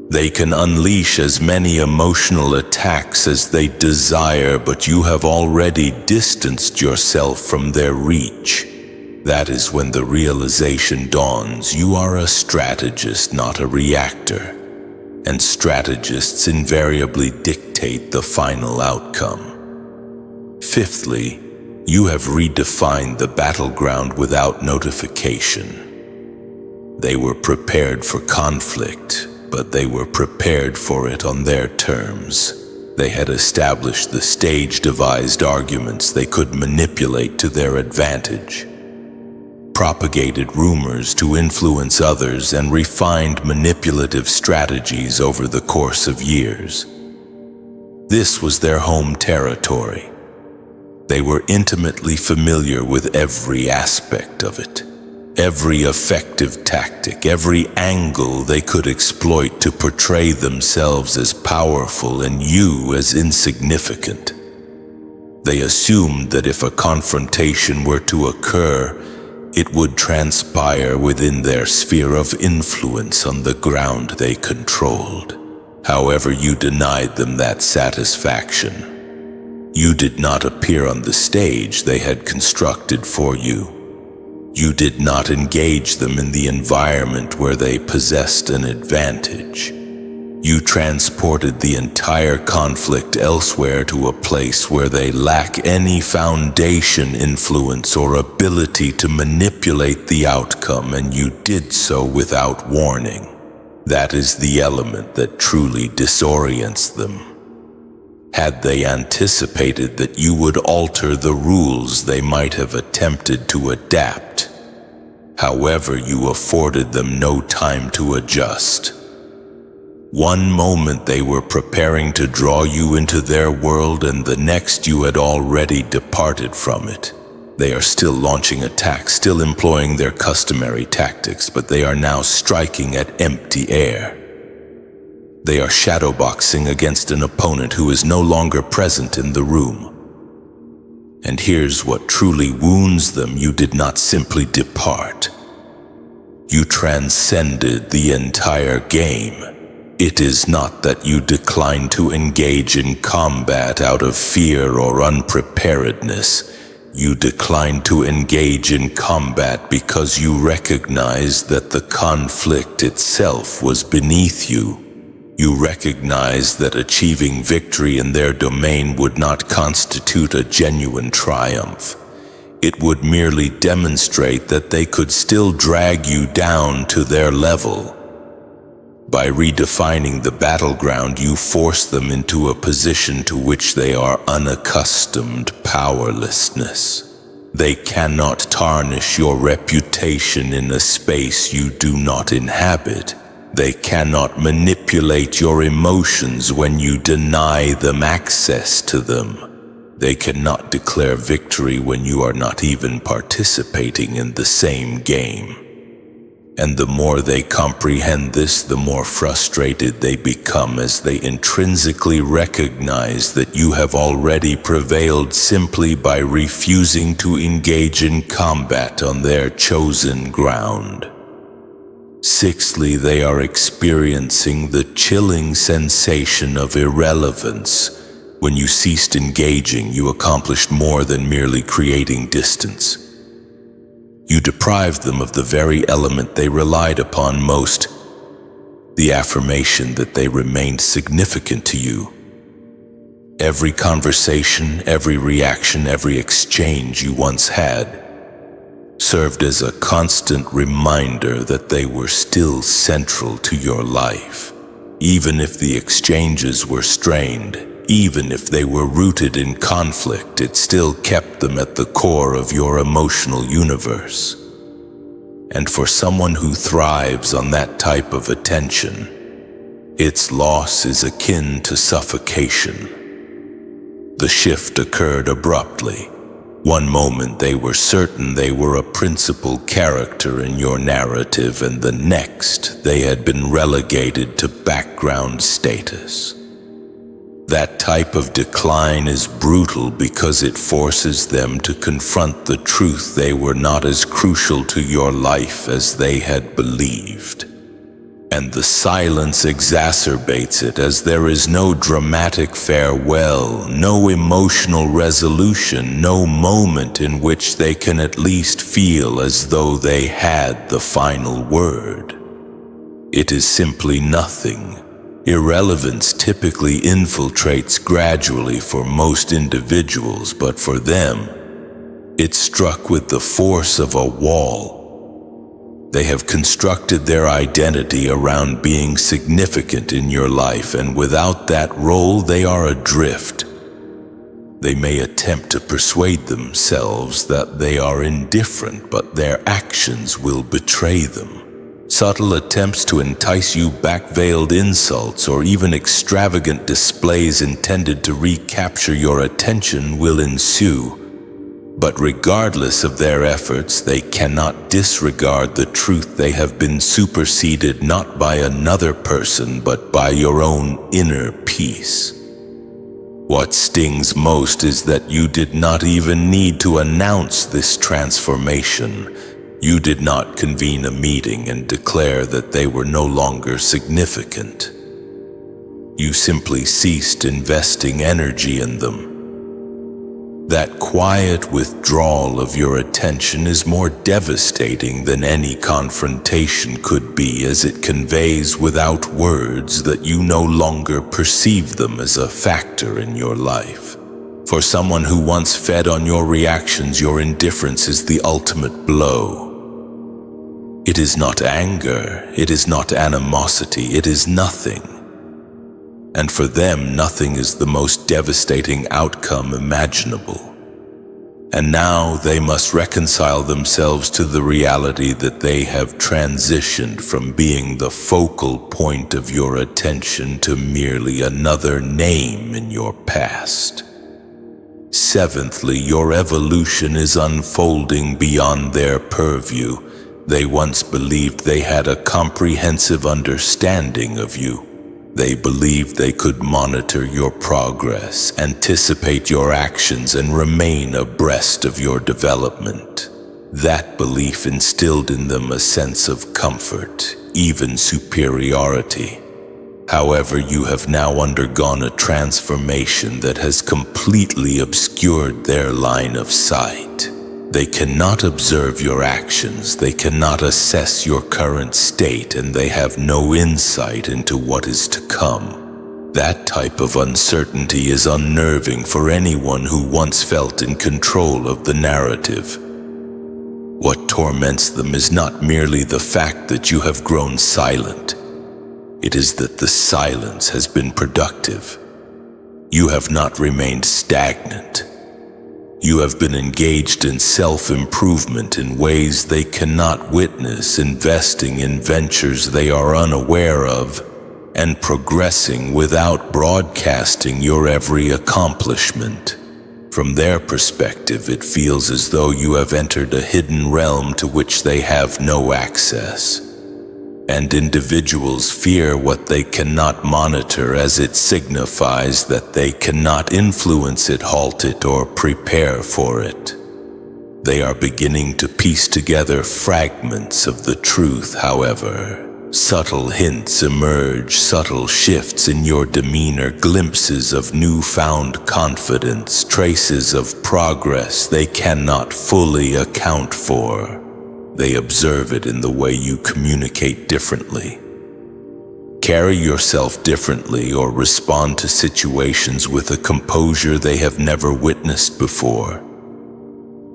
They can unleash as many emotional attacks as they desire, but you have already distanced yourself from their reach. That is when the realization dawns: you are a strategist, not a reactor. And strategists invariably dictate the final outcome. Fifthly, you have redefined the battleground without notification. They were prepared for conflict, but they were prepared for it on their terms. They had established the stage-devised arguments they could manipulate to their advantage, propagated rumors to influence others, and refined manipulative strategies over the course of years. This was their home territory. They were intimately familiar with every aspect of it, every effective tactic, every angle they could exploit to portray themselves as powerful and you as insignificant. They assumed that if a confrontation were to occur, it would transpire within their sphere of influence on the ground they controlled. However, you denied them that satisfaction. You did not appear on the stage they had constructed for you. You did not engage them in the environment where they possessed an advantage. You transported the entire conflict elsewhere, to a place where they lack any foundation, influence, or ability to manipulate the outcome, and you did so without warning. That is the element that truly disorients them. Had they anticipated that you would alter the rules, they might have attempted to adapt. However, you afforded them no time to adjust. One moment they were preparing to draw you into their world, and the next you had already departed from it. They are still launching attacks, still employing their customary tactics, but they are now striking at empty air. They are shadowboxing against an opponent who is no longer present in the room. And here's what truly wounds them: you did not simply depart. You transcended the entire game. It is not that you declined to engage in combat out of fear or unpreparedness. You declined to engage in combat because you recognized that the conflict itself was beneath you. You recognized that achieving victory in their domain would not constitute a genuine triumph. It would merely demonstrate that they could still drag you down to their level. By redefining the battleground, you force them into a position to which they are unaccustomed: powerlessness. They cannot tarnish your reputation in a space you do not inhabit. They cannot manipulate your emotions when you deny them access to them. They cannot declare victory when you are not even participating in the same game. And the more they comprehend this, the more frustrated they become, as they intrinsically recognize that you have already prevailed simply by refusing to engage in combat on their chosen ground. Sixthly, they are experiencing the chilling sensation of irrelevance. When you ceased engaging, you accomplished more than merely creating distance. You deprived them of the very element they relied upon most, the affirmation that they remained significant to you. Every conversation, every reaction, every exchange you once had served as a constant reminder that they were still central to your life. Even if the exchanges were strained, even if they were rooted in conflict, it still kept them at the core of your emotional universe. And for someone who thrives on that type of attention, its loss is akin to suffocation. The shift occurred abruptly. One moment they were certain they were a principal character in your narrative, and the next they had been relegated to background status. That type of decline is brutal because it forces them to confront the truth they were not as crucial to your life as they had believed. And the silence exacerbates it, as there is no dramatic farewell, no emotional resolution, no moment in which they can at least feel as though they had the final word. It is simply nothing. Irrelevance typically infiltrates gradually for most individuals, but for them, it struck with the force of a wall. They have constructed their identity around being significant in your life, and without that role, they are adrift. They may attempt to persuade themselves that they are indifferent, but their actions will betray them. Subtle attempts to entice you back, veiled insults, or even extravagant displays intended to recapture your attention will ensue. But regardless of their efforts, they cannot disregard the truth they have been superseded not by another person, but by your own inner peace. What stings most is that you did not even need to announce this transformation. You did not convene a meeting and declare that they were no longer significant. You simply ceased investing energy in them. That quiet withdrawal of your attention is more devastating than any confrontation could be, as it conveys without words that you no longer perceive them as a factor in your life. For someone who once fed on your reactions, your indifference is the ultimate blow. It is not anger, it is not animosity, it is nothing. And for them, nothing is the most devastating outcome imaginable. And now they must reconcile themselves to the reality that they have transitioned from being the focal point of your attention to merely another name in your past. Seventhly, your evolution is unfolding beyond their purview. They once believed they had a comprehensive understanding of you. They believed they could monitor your progress, anticipate your actions, and remain abreast of your development. That belief instilled in them a sense of comfort, even superiority. However, you have now undergone a transformation that has completely obscured their line of sight. They cannot observe your actions, they cannot assess your current state, and they have no insight into what is to come. That type of uncertainty is unnerving for anyone who once felt in control of the narrative. What torments them is not merely the fact that you have grown silent. It is that the silence has been productive. You have not remained stagnant. You have been engaged in self-improvement in ways they cannot witness, investing in ventures they are unaware of, and progressing without broadcasting your every accomplishment. From their perspective, it feels as though you have entered a hidden realm to which they have no access. And individuals fear what they cannot monitor, as it signifies that they cannot influence it, halt it, or prepare for it. They are beginning to piece together fragments of the truth, however. Subtle hints emerge, subtle shifts in your demeanor, glimpses of newfound confidence, traces of progress they cannot fully account for. They observe it in the way you communicate differently, carry yourself differently, or respond to situations with a composure they have never witnessed before.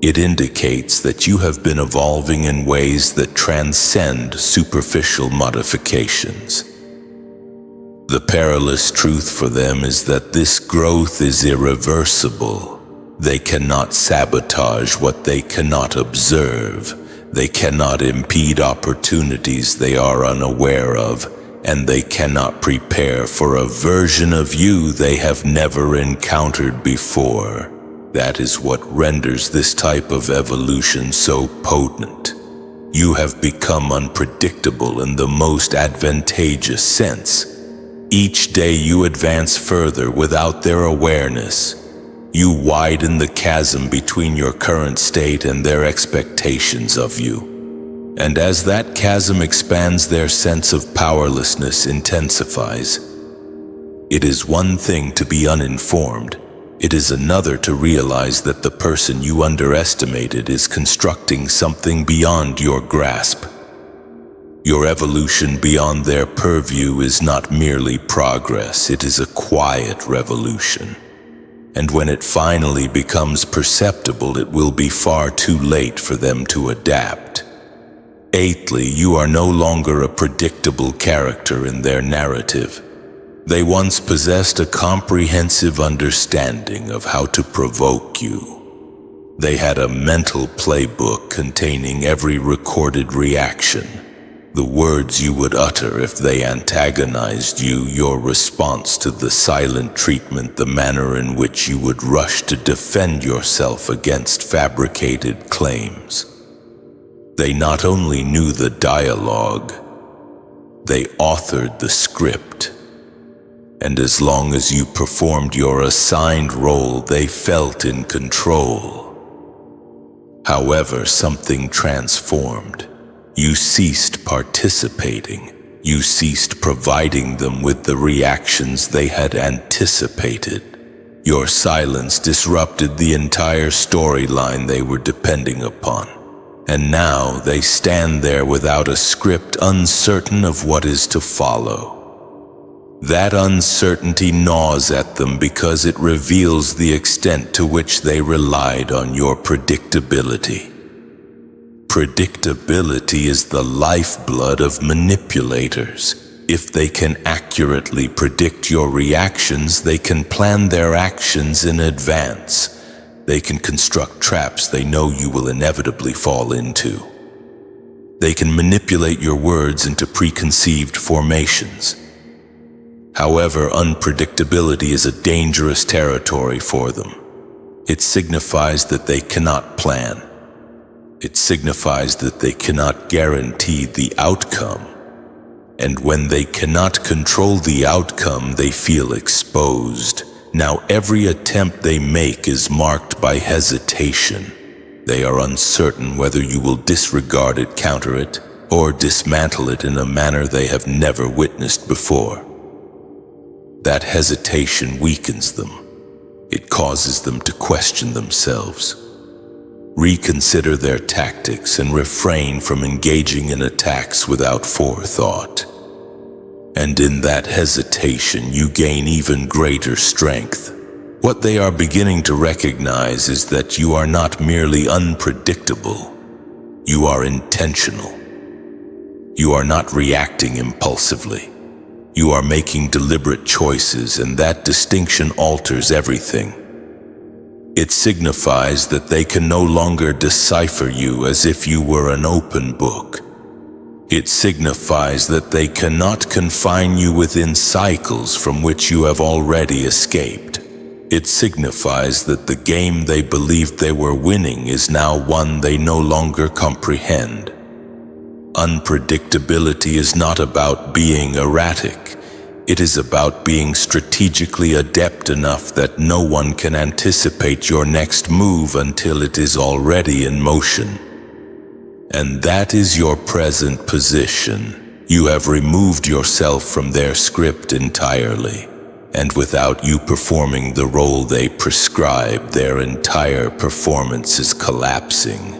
It indicates that you have been evolving in ways that transcend superficial modifications. The perilous truth for them is that this growth is irreversible. They cannot sabotage what they cannot observe. They cannot impede opportunities they are unaware of, and they cannot prepare for a version of you they have never encountered before. That is what renders this type of evolution so potent. You have become unpredictable in the most advantageous sense. Each day you advance further without their awareness. You widen the chasm between your current state and their expectations of you. And as that chasm expands, their sense of powerlessness intensifies. It is one thing to be uninformed. It is another to realize that the person you underestimated is constructing something beyond your grasp. Your evolution beyond their purview is not merely progress, it is a quiet revolution. And when it finally becomes perceptible, it will be far too late for them to adapt. Eighthly, you are no longer a predictable character in their narrative. They once possessed a comprehensive understanding of how to provoke you. They had a mental playbook containing every recorded reaction, the words you would utter if they antagonized you, your response to the silent treatment, the manner in which you would rush to defend yourself against fabricated claims. They not only knew the dialogue, they authored the script. And as long as you performed your assigned role, they felt in control. However, something transformed. You ceased participating. You ceased providing them with the reactions they had anticipated. Your silence disrupted the entire storyline they were depending upon. And now they stand there without a script, uncertain of what is to follow. That uncertainty gnaws at them because it reveals the extent to which they relied on your predictability. Predictability is the lifeblood of manipulators. If they can accurately predict your reactions, they can plan their actions in advance. They can construct traps they know you will inevitably fall into. They can manipulate your words into preconceived formations. However, unpredictability is a dangerous territory for them. It signifies that they cannot plan. It signifies that they cannot guarantee the outcome. And when they cannot control the outcome, they feel exposed. Now every attempt they make is marked by hesitation. They are uncertain whether you will disregard it, counter it, or dismantle it in a manner they have never witnessed before. That hesitation weakens them. It causes them to question themselves, reconsider their tactics, and refrain from engaging in attacks without forethought. And in that hesitation, you gain even greater strength. What they are beginning to recognize is that you are not merely unpredictable. You are intentional. You are not reacting impulsively. You are making deliberate choices, and that distinction alters everything. It signifies that they can no longer decipher you as if you were an open book. It signifies that they cannot confine you within cycles from which you have already escaped. It signifies that the game they believed they were winning is now one they no longer comprehend. Unpredictability is not about being erratic. It is about being strategically adept enough that no one can anticipate your next move until it is already in motion. And that is your present position. You have removed yourself from their script entirely. And without you performing the role they prescribe, their entire performance is collapsing.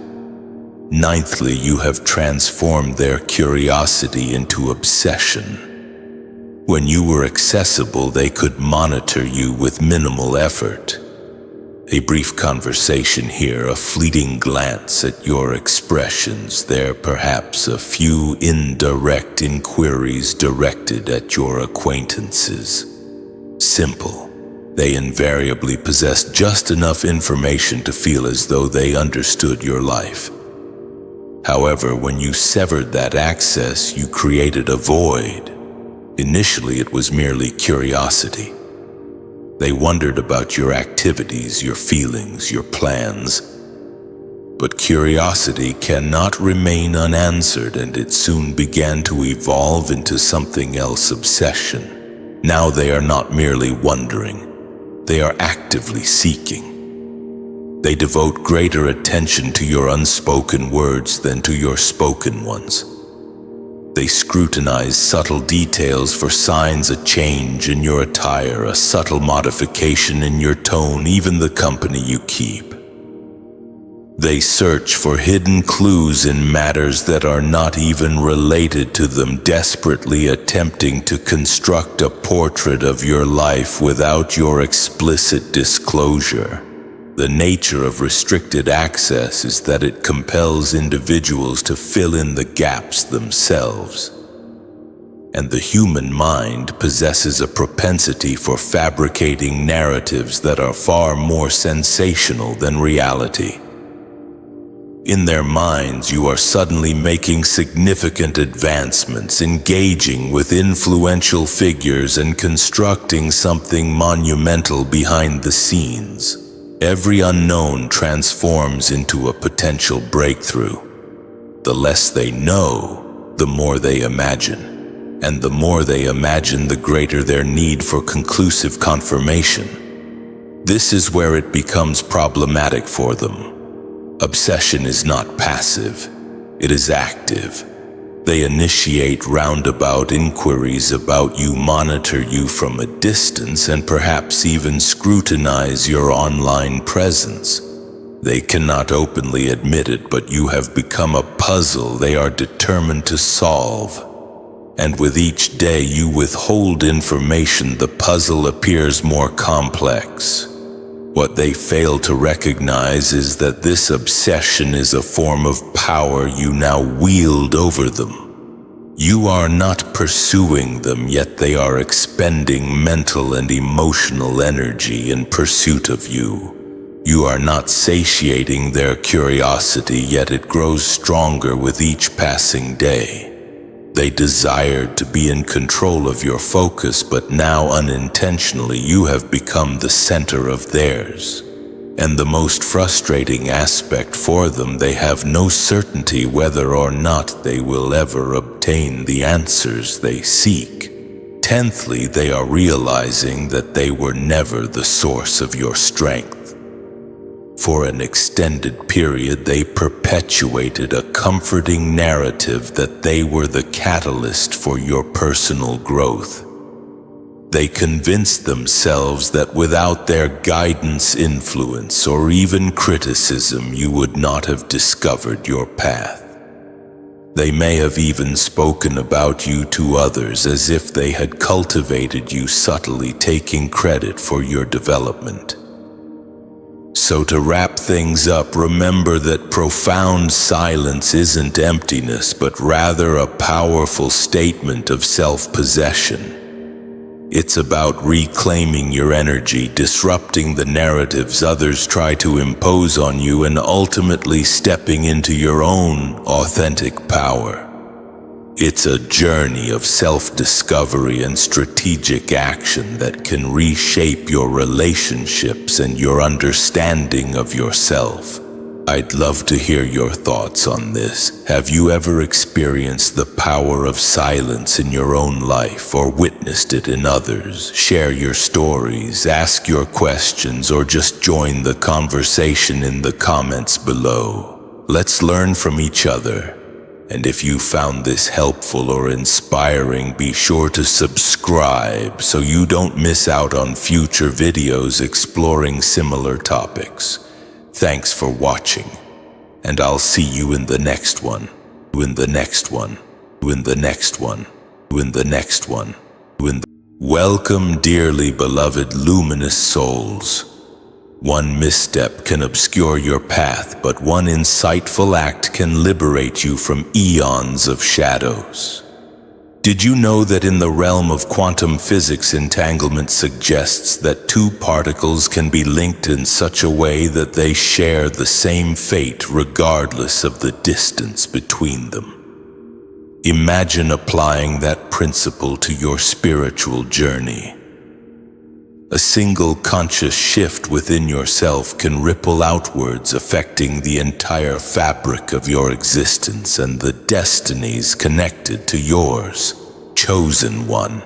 Ninthly, you have transformed their curiosity into obsession. When you were accessible, they could monitor you with minimal effort. A brief conversation here, a fleeting glance at your expressions, there perhaps a few indirect inquiries directed at your acquaintances. Simple. They invariably possessed just enough information to feel as though they understood your life. However, when you severed that access, you created a void. Initially, it was merely curiosity. They wondered about your activities, your feelings, your plans. But curiosity cannot remain unanswered, and it soon began to evolve into something else: obsession. Now they are not merely wondering, they are actively seeking. They devote greater attention to your unspoken words than to your spoken ones. They scrutinize subtle details for signs, a change in your attire, a subtle modification in your tone, even the company you keep. They search for hidden clues in matters that are not even related to them, desperately attempting to construct a portrait of your life without your explicit disclosure. The nature of restricted access is that it compels individuals to fill in the gaps themselves. And the human mind possesses a propensity for fabricating narratives that are far more sensational than reality. In their minds, you are suddenly making significant advancements, engaging with influential figures, and constructing something monumental behind the scenes. Every unknown transforms into a potential breakthrough. The less they know, the more they imagine. And the more they imagine, the greater their need for conclusive confirmation. This is where it becomes problematic for them. Obsession is not passive, it is active. They initiate roundabout inquiries about you, monitor you from a distance, and perhaps even scrutinize your online presence. They cannot openly admit it, but you have become a puzzle they are determined to solve. And with each day you withhold information, the puzzle appears more complex. What they fail to recognize is that this obsession is a form of power you now wield over them. You are not pursuing them, yet they are expending mental and emotional energy in pursuit of you. You are not satiating their curiosity, yet it grows stronger with each passing day. They desired to be in control of your focus, but now unintentionally you have become the center of theirs. And the most frustrating aspect for them, they have no certainty whether or not they will ever obtain the answers they seek. Tenthly, they are realizing that they were never the source of your strength. For an extended period, they perpetuated a comforting narrative that they were the catalyst for your personal growth. They convinced themselves that without their guidance, influence, or even criticism, you would not have discovered your path. They may have even spoken about you to others as if they had cultivated you, subtly taking credit for your development. So to wrap things up, remember that profound silence isn't emptiness, but rather a powerful statement of self-possession. It's about reclaiming your energy, disrupting the narratives others try to impose on you, and ultimately stepping into your own authentic power. It's a journey of self-discovery and strategic action that can reshape your relationships and your understanding of yourself. I'd love to hear your thoughts on this. Have you ever experienced the power of silence in your own life or witnessed it in others? Share your stories, ask your questions, or just join the conversation in the comments below. Let's learn from each other. And if you found this helpful or inspiring, be sure to subscribe so you don't miss out on future videos exploring similar topics. Thanks for watching, and I'll see you in the next one, Welcome, dearly beloved luminous souls. One misstep can obscure your path, but one insightful act can liberate you from eons of shadows. Did you know that in the realm of quantum physics, entanglement suggests that two particles can be linked in such a way that they share the same fate regardless of the distance between them? Imagine applying that principle to your spiritual journey. A single conscious shift within yourself can ripple outwards, affecting the entire fabric of your existence and the destinies connected to yours, chosen one.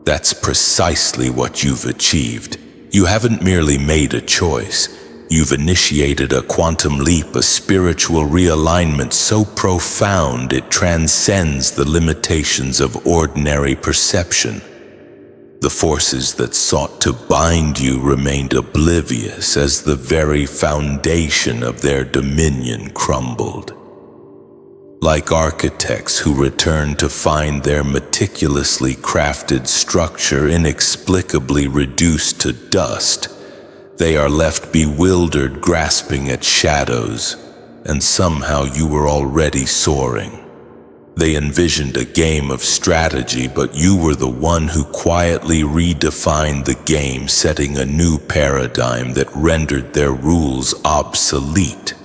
That's precisely what you've achieved. You haven't merely made a choice. You've initiated a quantum leap, a spiritual realignment so profound it transcends the limitations of ordinary perception. The forces that sought to bind you remained oblivious as the very foundation of their dominion crumbled. Like architects who return to find their meticulously crafted structure inexplicably reduced to dust, they are left bewildered, grasping at shadows, and somehow you were already soaring. They envisioned a game of strategy, but you were the one who quietly redefined the game, setting a new paradigm that rendered their rules obsolete.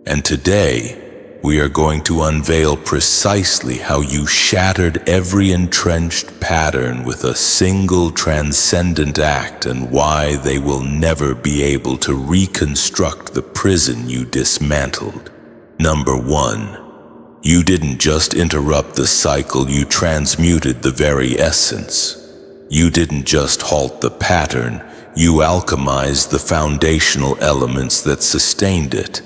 And today, we are going to unveil precisely how you shattered every entrenched pattern with a single transcendent act, and why they will never be able to reconstruct the prison you dismantled. Number 1. You didn't just interrupt the cycle, you transmuted the very essence. You didn't just halt the pattern, you alchemized the foundational elements that sustained it.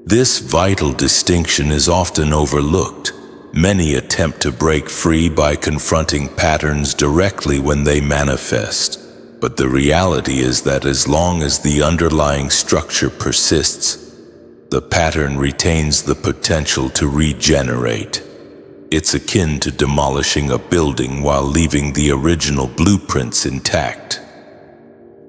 This vital distinction is often overlooked. Many attempt to break free by confronting patterns directly when they manifest. But the reality is that as long as the underlying structure persists, the pattern retains the potential to regenerate. It's akin to demolishing a building while leaving the original blueprints intact.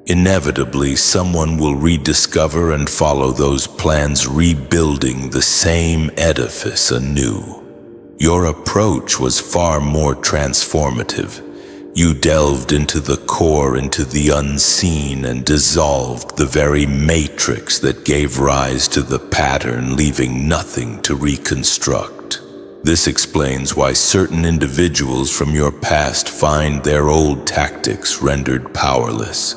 Inevitably, someone will rediscover and follow those plans, rebuilding the same edifice anew. Your approach was far more transformative. You delved into the core, into the unseen, and dissolved the very matrix that gave rise to the pattern, leaving nothing to reconstruct. This explains why certain individuals from your past find their old tactics rendered powerless.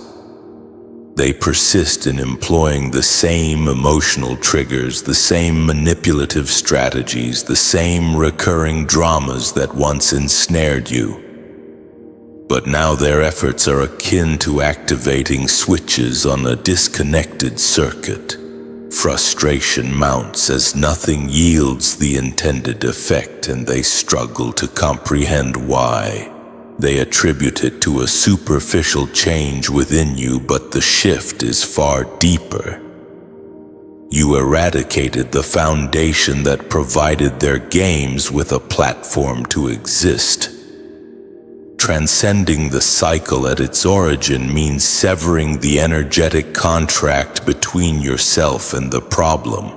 They persist in employing the same emotional triggers, the same manipulative strategies, the same recurring dramas that once ensnared you. But now their efforts are akin to activating switches on a disconnected circuit. Frustration mounts as nothing yields the intended effect, and they struggle to comprehend why. They attribute it to a superficial change within you, but the shift is far deeper. You eradicated the foundation that provided their games with a platform to exist. Transcending the cycle at its origin means severing the energetic contract between yourself and the problem.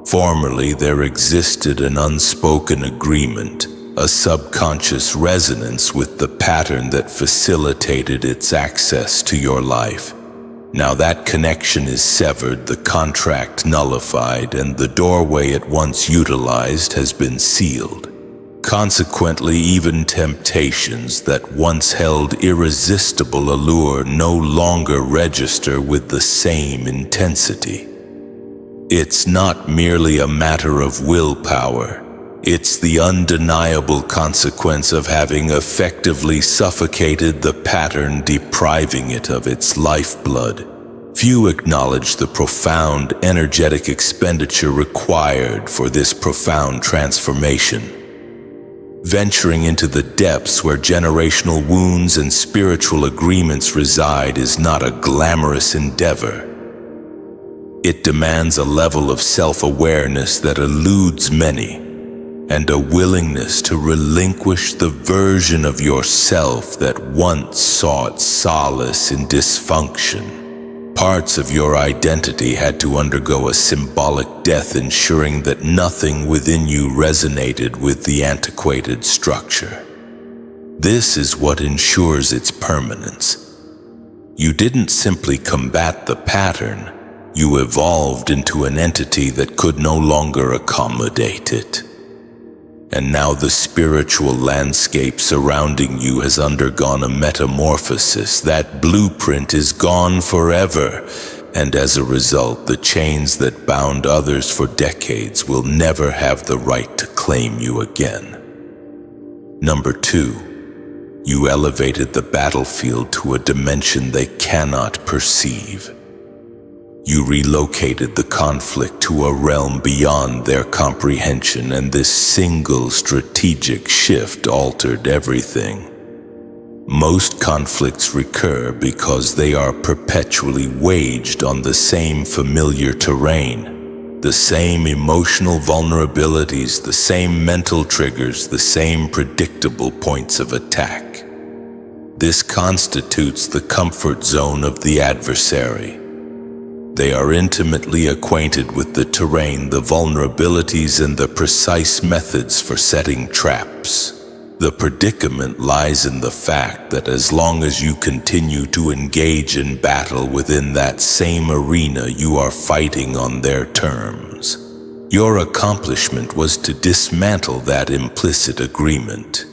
Formerly, there existed an unspoken agreement, a subconscious resonance with the pattern that facilitated its access to your life. Now that connection is severed, the contract nullified, and the doorway it once utilized has been sealed. Consequently, even temptations that once held irresistible allure no longer register with the same intensity. It's not merely a matter of willpower. It's the undeniable consequence of having effectively suffocated the pattern, depriving it of its lifeblood. Few acknowledge the profound energetic expenditure required for this profound transformation. Venturing into the depths where generational wounds and spiritual agreements reside is not a glamorous endeavor. It demands a level of self-awareness that eludes many, and a willingness to relinquish the version of yourself that once sought solace in dysfunction. Parts of your identity had to undergo a symbolic death, ensuring that nothing within you resonated with the antiquated structure. This is what ensures its permanence. You didn't simply combat the pattern, you evolved into an entity that could no longer accommodate it. And now the spiritual landscape surrounding you has undergone a metamorphosis. That blueprint is gone forever, and as a result, the chains that bound others for decades will never have the right to claim you again. Number 2, you elevated the battlefield to a dimension they cannot perceive. You relocated the conflict to a realm beyond their comprehension, and this single strategic shift altered everything. Most conflicts recur because they are perpetually waged on the same familiar terrain, the same emotional vulnerabilities, the same mental triggers, the same predictable points of attack. This constitutes the comfort zone of the adversary. They are intimately acquainted with the terrain, the vulnerabilities, and the precise methods for setting traps. The predicament lies in the fact that as long as you continue to engage in battle within that same arena, you are fighting on their terms. Your accomplishment was to dismantle that implicit agreement.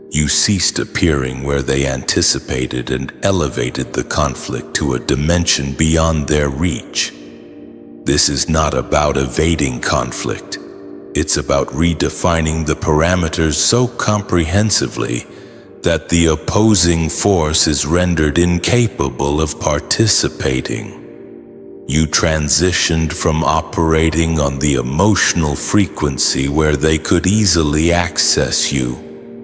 You ceased appearing where they anticipated and elevated the conflict to a dimension beyond their reach. This is not about evading conflict. It's about redefining the parameters so comprehensively that the opposing force is rendered incapable of participating. You transitioned from operating on the emotional frequency where they could easily access you.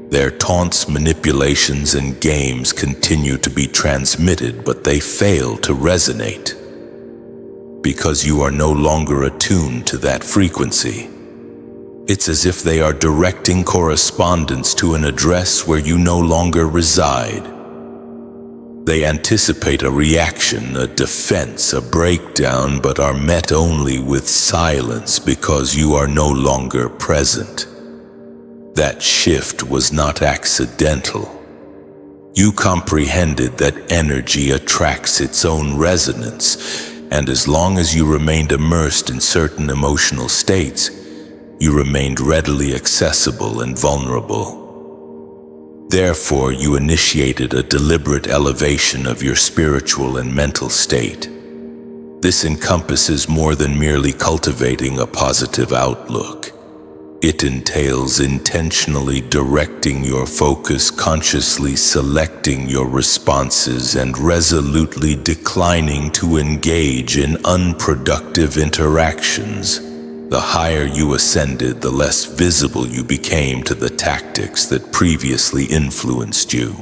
Their taunts, manipulations, and games continue to be transmitted, but they fail to resonate because you are no longer attuned to that frequency. It's as if they are directing correspondence to an address where you no longer reside. They anticipate a reaction, a defense, a breakdown, but are met only with silence because you are no longer present. That shift was not accidental. You comprehended that energy attracts its own resonance, and as long as you remained immersed in certain emotional states, you remained readily accessible and vulnerable. Therefore, you initiated a deliberate elevation of your spiritual and mental state. This encompasses more than merely cultivating a positive outlook. It entails intentionally directing your focus, consciously selecting your responses, and resolutely declining to engage in unproductive interactions. The higher you ascended, the less visible you became to the tactics that previously influenced you.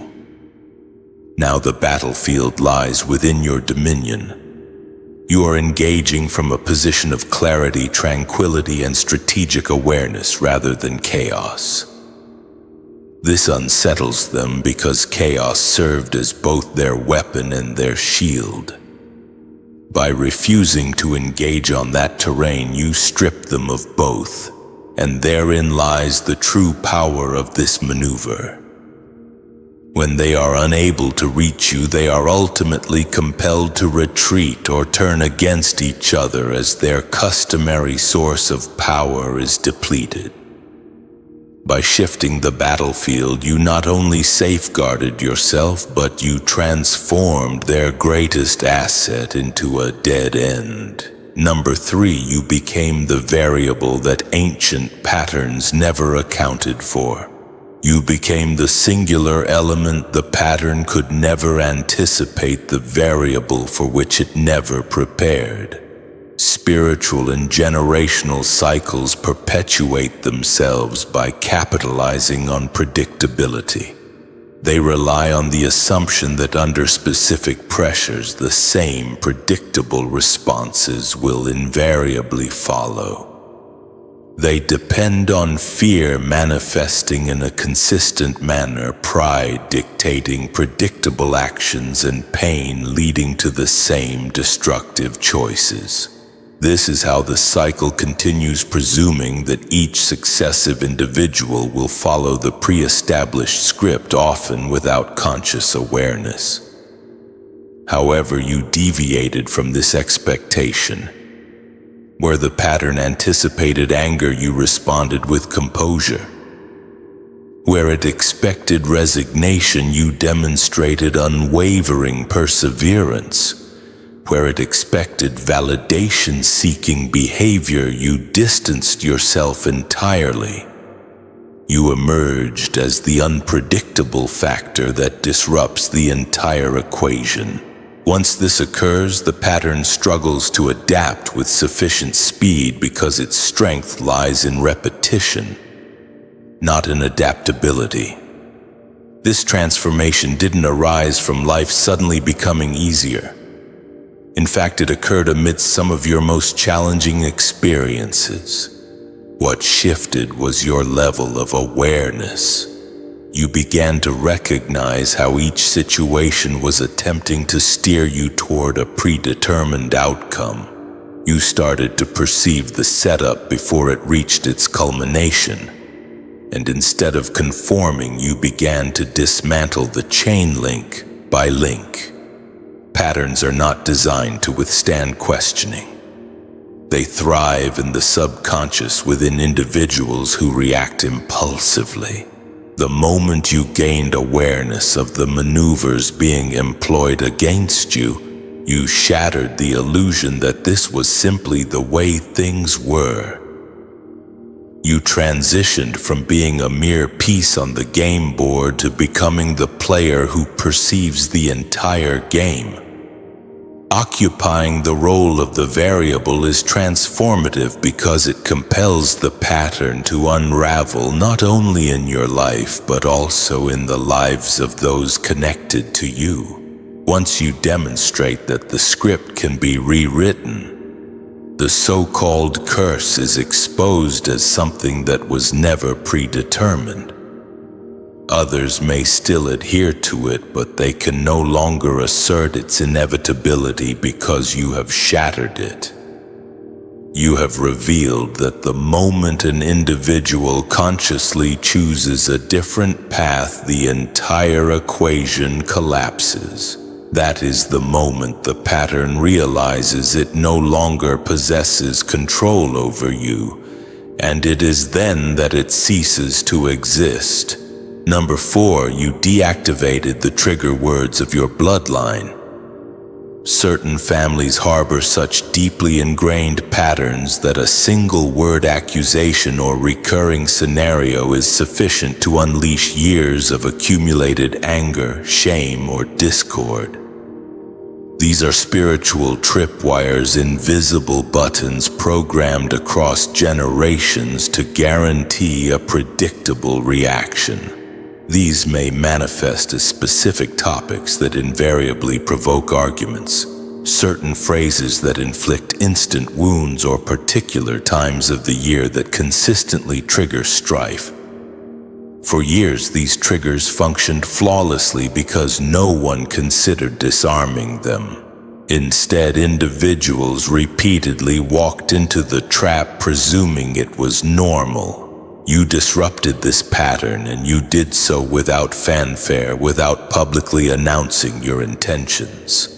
Now the battlefield lies within your dominion. You are engaging from a position of clarity, tranquility, and strategic awareness rather than chaos. This unsettles them because chaos served as both their weapon and their shield. By refusing to engage on that terrain, you strip them of both, and therein lies the true power of this maneuver. When they are unable to reach you, they are ultimately compelled to retreat or turn against each other as their customary source of power is depleted. By shifting the battlefield, you not only safeguarded yourself, but you transformed their greatest asset into a dead end. Number 3, you became the variable that ancient patterns never accounted for. You became the singular element the pattern could never anticipate, the variable for which it never prepared. Spiritual and generational cycles perpetuate themselves by capitalizing on predictability. They rely on the assumption that under specific pressures, the same predictable responses will invariably follow. They depend on fear manifesting in a consistent manner, pride dictating predictable actions, and pain leading to the same destructive choices. This is how the cycle continues, presuming that each successive individual will follow the pre-established script, often without conscious awareness. However, you deviated from this expectation. Where the pattern anticipated anger, you responded with composure. Where it expected resignation, you demonstrated unwavering perseverance. Where it expected validation-seeking behavior, you distanced yourself entirely. You emerged as the unpredictable factor that disrupts the entire equation. Once this occurs, the pattern struggles to adapt with sufficient speed because its strength lies in repetition, not in adaptability. This transformation didn't arise from life suddenly becoming easier. In fact, it occurred amidst some of your most challenging experiences. What shifted was your level of awareness. You began to recognize how each situation was attempting to steer you toward a predetermined outcome. You started to perceive the setup before it reached its culmination. And instead of conforming, you began to dismantle the chain link by link. Patterns are not designed to withstand questioning. They thrive in the subconscious within individuals who react impulsively. The moment you gained awareness of the maneuvers being employed against you, you shattered the illusion that this was simply the way things were. You transitioned from being a mere piece on the game board to becoming the player who perceives the entire game. Occupying the role of the variable is transformative because it compels the pattern to unravel not only in your life but also in the lives of those connected to you. Once you demonstrate that the script can be rewritten, the so-called curse is exposed as something that was never predetermined. Others may still adhere to it, but they can no longer assert its inevitability because you have shattered it. You have revealed that the moment an individual consciously chooses a different path, the entire equation collapses. That is the moment the pattern realizes it no longer possesses control over you, and it is then that it ceases to exist. Number 4, you deactivated the trigger words of your bloodline. Certain families harbor such deeply ingrained patterns that a single word accusation or recurring scenario is sufficient to unleash years of accumulated anger, shame, or discord. These are spiritual tripwires, invisible buttons programmed across generations to guarantee a predictable reaction. These may manifest as specific topics that invariably provoke arguments, certain phrases that inflict instant wounds, or particular times of the year that consistently trigger strife. For years, these triggers functioned flawlessly because no one considered disarming them. Instead, individuals repeatedly walked into the trap presuming it was normal. You disrupted this pattern, and you did so without fanfare, without publicly announcing your intentions.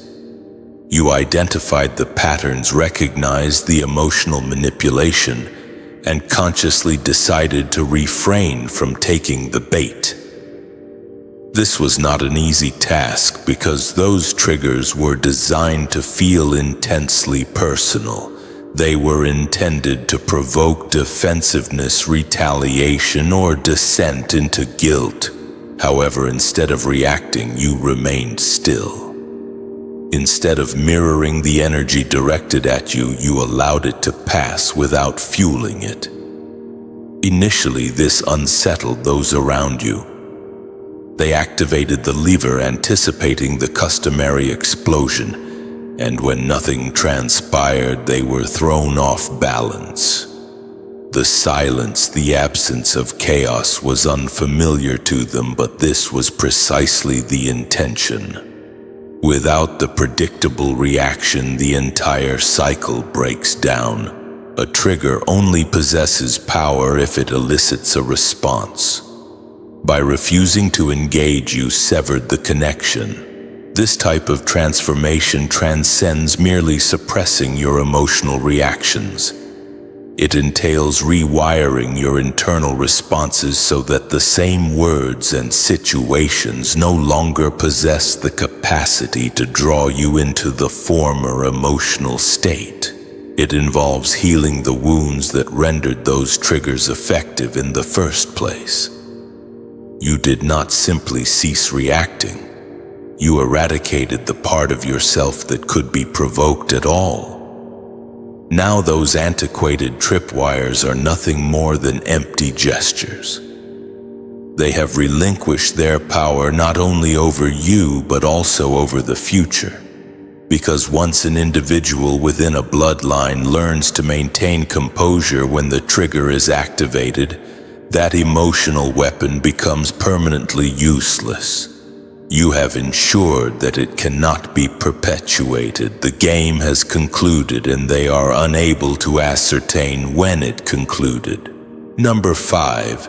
You identified the patterns, recognized the emotional manipulation, and consciously decided to refrain from taking the bait. This was not an easy task because those triggers were designed to feel intensely personal. They were intended to provoke defensiveness, retaliation, or descent into guilt. However, instead of reacting, you remained still. Instead of mirroring the energy directed at you, you allowed it to pass without fueling it. Initially, this unsettled those around you. They activated the lever anticipating the customary explosion, and when nothing transpired, they were thrown off balance. The silence, the absence of chaos was unfamiliar to them, but this was precisely the intention. Without the predictable reaction, the entire cycle breaks down. A trigger only possesses power if it elicits a response. By refusing to engage, you severed the connection. This type of transformation transcends merely suppressing your emotional reactions. It entails rewiring your internal responses so that the same words and situations no longer possess the capacity to draw you into the former emotional state. It involves healing the wounds that rendered those triggers effective in the first place. You did not simply cease reacting. You eradicated the part of yourself that could be provoked at all. Now those antiquated tripwires are nothing more than empty gestures. They have relinquished their power not only over you, but also over the future. Because once an individual within a bloodline learns to maintain composure when the trigger is activated, that emotional weapon becomes permanently useless. You have ensured that it cannot be perpetuated. The game has concluded and they are unable to ascertain when it concluded. Number 5,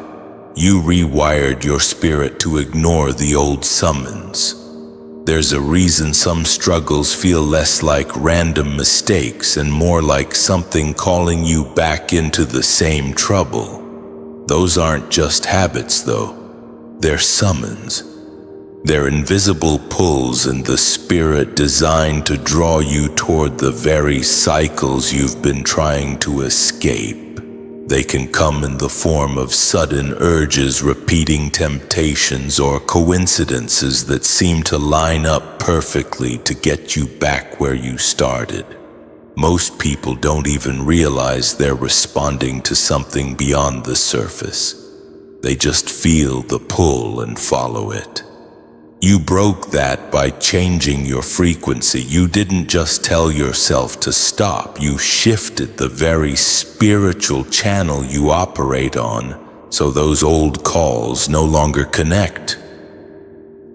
you rewired your spirit to ignore the old summons. There's a reason some struggles feel less like random mistakes and more like something calling you back into the same trouble. Those aren't just habits, though. They're summons. They're invisible pulls in the spirit designed to draw you toward the very cycles you've been trying to escape. They can come in the form of sudden urges, repeating temptations, or coincidences that seem to line up perfectly to get you back where you started. Most people don't even realize they're responding to something beyond the surface. They just feel the pull and follow it. You broke that by changing your frequency. You didn't just tell yourself to stop. You shifted the very spiritual channel you operate on, so those old calls no longer connect.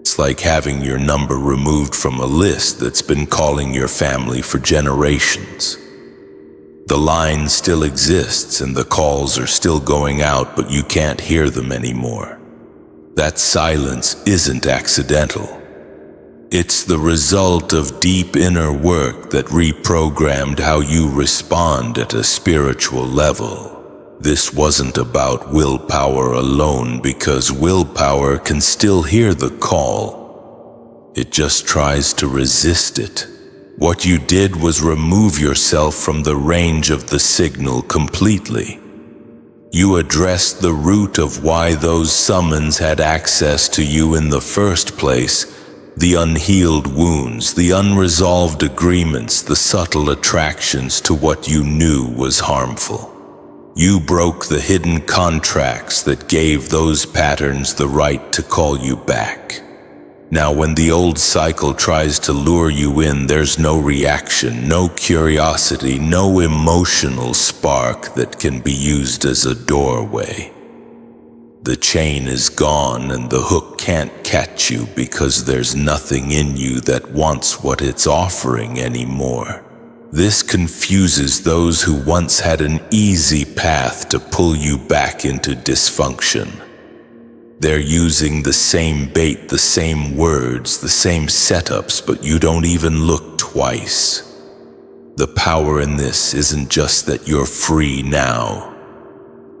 It's like having your number removed from a list that's been calling your family for generations. The line still exists and the calls are still going out, but you can't hear them anymore. That silence isn't accidental. It's the result of deep inner work that reprogrammed how you respond at a spiritual level. This wasn't about willpower alone, because willpower can still hear the call. It just tries to resist it. What you did was remove yourself from the range of the signal completely. You addressed the root of why those summons had access to you in the first place, the unhealed wounds, the unresolved agreements, the subtle attractions to what you knew was harmful. You broke the hidden contracts that gave those patterns the right to call you back. Now, when the old cycle tries to lure you in, there's no reaction, no curiosity, no emotional spark that can be used as a doorway. The chain is gone and the hook can't catch you because there's nothing in you that wants what it's offering anymore. This confuses those who once had an easy path to pull you back into dysfunction. They're using the same bait, the same words, the same setups, but you don't even look twice. The power in this isn't just that you're free now.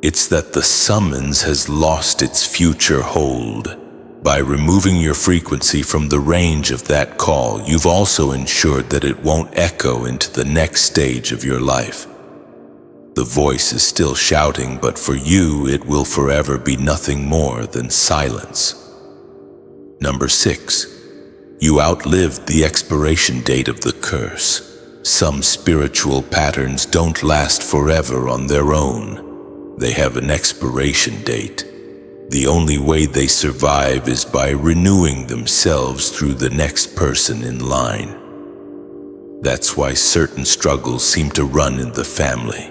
It's that the summons has lost its future hold. By removing your frequency from the range of that call, you've also ensured that it won't echo into the next stage of your life. The voice is still shouting, but for you, it will forever be nothing more than silence. Number 6. You outlived the expiration date of the curse. Some spiritual patterns don't last forever on their own. They have an expiration date. The only way they survive is by renewing themselves through the next person in line. That's why certain struggles seem to run in the family.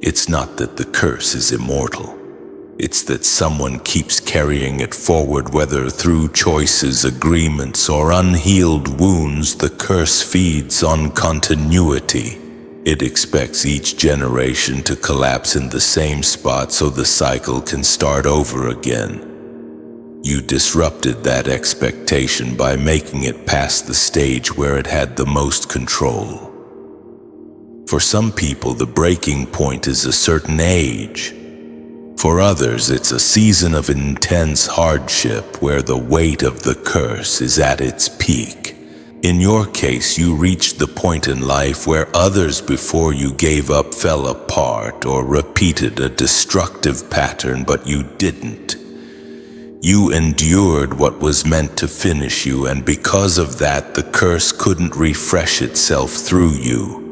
It's not that the curse is immortal. It's that someone keeps carrying it forward, whether through choices, agreements, or unhealed wounds. The curse feeds on continuity. It expects each generation to collapse in the same spot so the cycle can start over again. You disrupted that expectation by making it past the stage where it had the most control. For some people, the breaking point is a certain age. For others, it's a season of intense hardship where the weight of the curse is at its peak. In your case, you reached the point in life where others before you gave up, fell apart, or repeated a destructive pattern, but you didn't. You endured what was meant to finish you, and because of that, the curse couldn't refresh itself through you.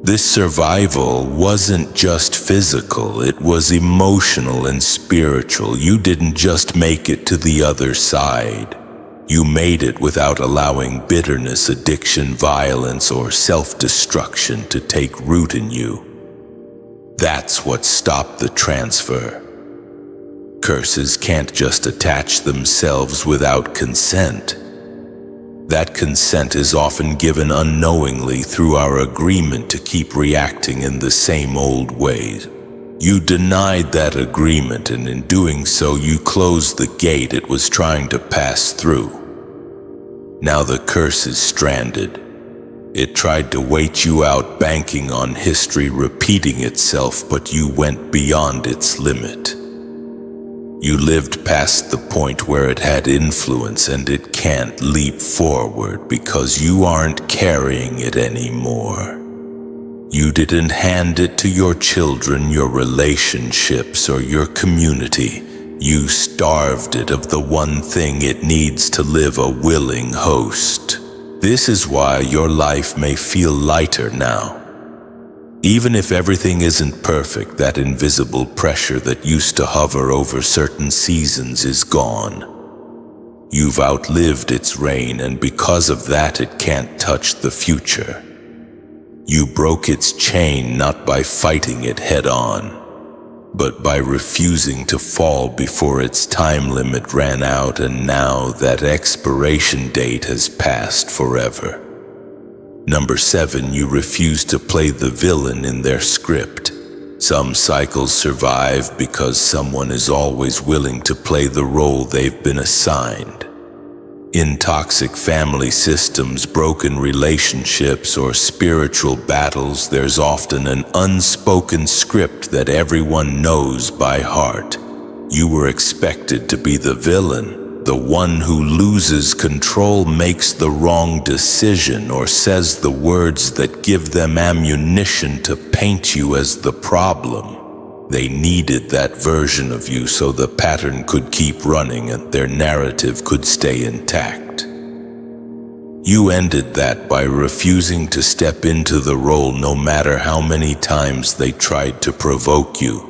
This survival wasn't just physical, it was emotional and spiritual. You didn't just make it to the other side. You made it without allowing bitterness, addiction, violence, or self-destruction to take root in you. That's what stopped the transfer. Curses can't just attach themselves without consent. That consent is often given unknowingly through our agreement to keep reacting in the same old ways. You denied that agreement, and in doing so, you closed the gate it was trying to pass through. Now the curse is stranded. It tried to wait you out, banking on history repeating itself, but you went beyond its limit. You lived past the point where it had influence, and it can't leap forward because you aren't carrying it anymore. You didn't hand it to your children, your relationships, or your community. You starved it of the one thing it needs to live, a willing host. This is why your life may feel lighter now. Even if everything isn't perfect, that invisible pressure that used to hover over certain seasons is gone. You've outlived its reign, and because of that, it can't touch the future. You broke its chain not by fighting it head-on, but by refusing to fall before its time limit ran out, and now that expiration date has passed forever. Number 7, you refuse to play the villain in their script. Some cycles survive because someone is always willing to play the role they've been assigned. In toxic family systems, broken relationships, or spiritual battles, there's often an unspoken script that everyone knows by heart. You were expected to be the villain. The one who loses control, makes the wrong decision, or says the words that give them ammunition to paint you as the problem. They needed that version of you so the pattern could keep running and their narrative could stay intact. You ended that by refusing to step into the role no matter how many times they tried to provoke you.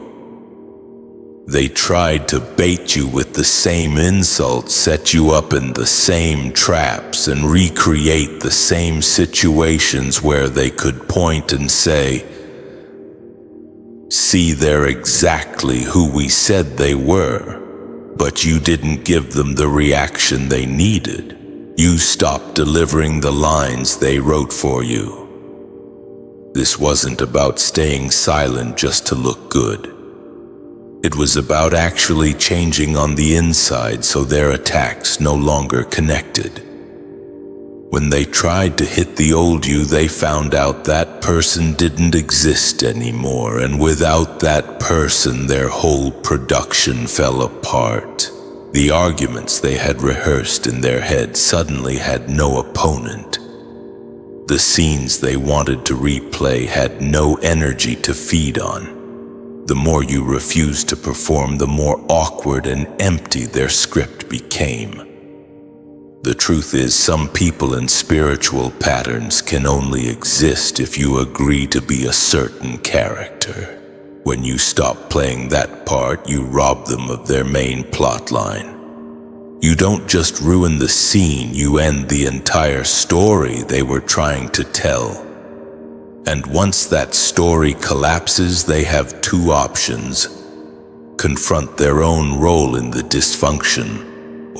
They tried to bait you with the same insults, set you up in the same traps, and recreate the same situations where they could point and say, "See, they're exactly who we said they were." But you didn't give them the reaction they needed. You stopped delivering the lines they wrote for you. This wasn't about staying silent just to look good. It was about actually changing on the inside so their attacks no longer connected. When they tried to hit the old you, they found out that person didn't exist anymore, and without that person, their whole production fell apart. The arguments they had rehearsed in their head suddenly had no opponent. The scenes they wanted to replay had no energy to feed on. The more you refused to perform, the more awkward and empty their script became. The truth is, some people in spiritual patterns can only exist if you agree to be a certain character. When you stop playing that part, you rob them of their main plot line. You don't just ruin the scene, you end the entire story they were trying to tell. And once that story collapses, they have two options: confront their own role in the dysfunction,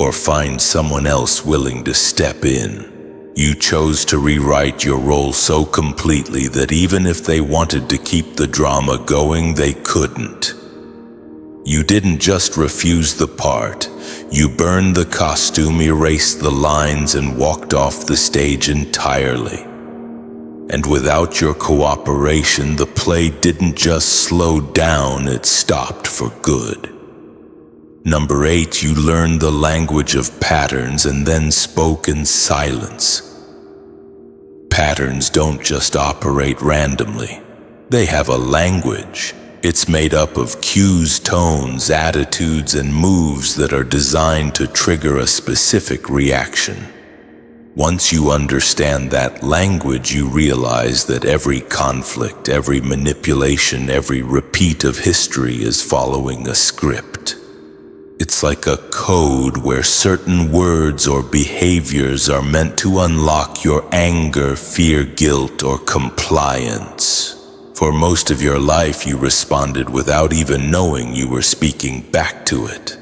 or find someone else willing to step in. You chose to rewrite your role so completely that even if they wanted to keep the drama going, they couldn't. You didn't just refuse the part, you burned the costume, erased the lines, and walked off the stage entirely. And without your cooperation, the play didn't just slow down, it stopped for good. Number 8, you learned the language of patterns and then spoke in silence. Patterns don't just operate randomly. They have a language. It's made up of cues, tones, attitudes, and moves that are designed to trigger a specific reaction. Once you understand that language, you realize that every conflict, every manipulation, every repeat of history is following a script. It's like a code where certain words or behaviors are meant to unlock your anger, fear, guilt, or compliance. For most of your life, you responded without even knowing you were speaking back to it.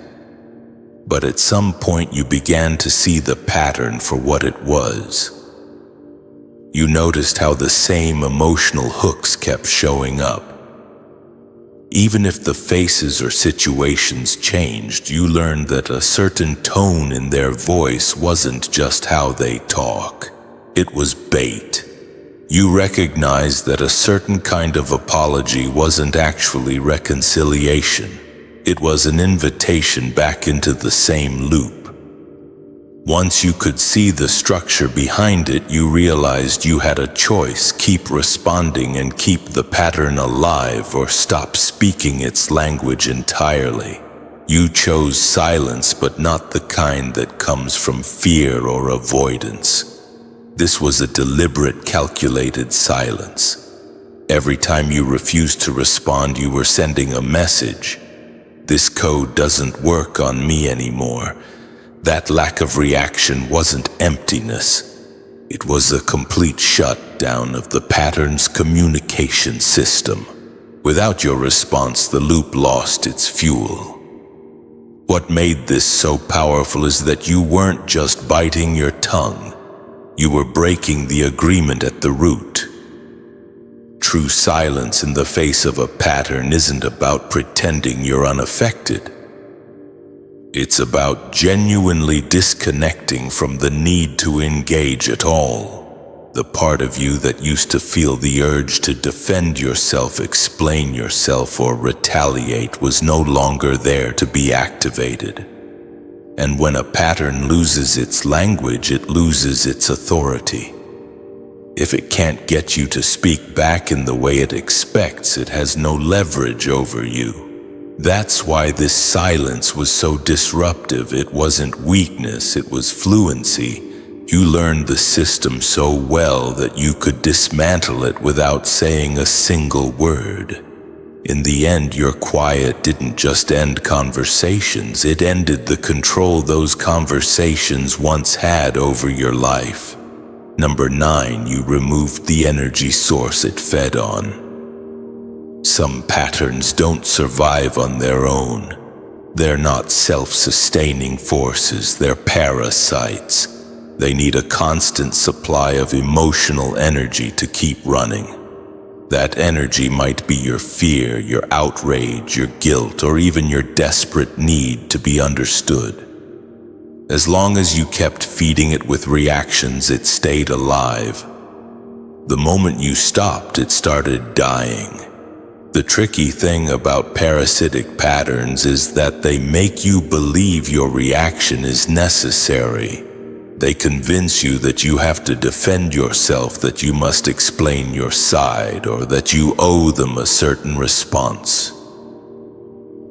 But at some point, you began to see the pattern for what it was. You noticed how the same emotional hooks kept showing up. Even if the faces or situations changed, you learned that a certain tone in their voice wasn't just how they talk. It was bait. You recognized that a certain kind of apology wasn't actually reconciliation. It was an invitation back into the same loop. Once you could see the structure behind it, you realized you had a choice: keep responding and keep the pattern alive, or stop speaking its language entirely. You chose silence, but not the kind that comes from fear or avoidance. This was a deliberate, calculated silence. Every time you refused to respond, you were sending a message. This code doesn't work on me anymore. That lack of reaction wasn't emptiness. It was a complete shutdown of the pattern's communication system. Without your response, the loop lost its fuel. What made this so powerful is that you weren't just biting your tongue. You were breaking the agreement at the root. True silence in the face of a pattern isn't about pretending you're unaffected. It's about genuinely disconnecting from the need to engage at all. The part of you that used to feel the urge to defend yourself, explain yourself, or retaliate was no longer there to be activated. And when a pattern loses its language, it loses its authority. If it can't get you to speak back in the way it expects, it has no leverage over you. That's why this silence was so disruptive. It wasn't weakness, it was fluency. You learned the system so well that you could dismantle it without saying a single word. In the end, your quiet didn't just end conversations, it ended the control those conversations once had over your life. Number 9, you removed the energy source it fed on. Some patterns don't survive on their own. They're not self-sustaining forces, they're parasites. They need a constant supply of emotional energy to keep running. That energy might be your fear, your outrage, your guilt, or even your desperate need to be understood. As long as you kept feeding it with reactions, it stayed alive. The moment you stopped, it started dying. The tricky thing about parasitic patterns is that they make you believe your reaction is necessary. They convince you that you have to defend yourself, that you must explain your side, or that you owe them a certain response.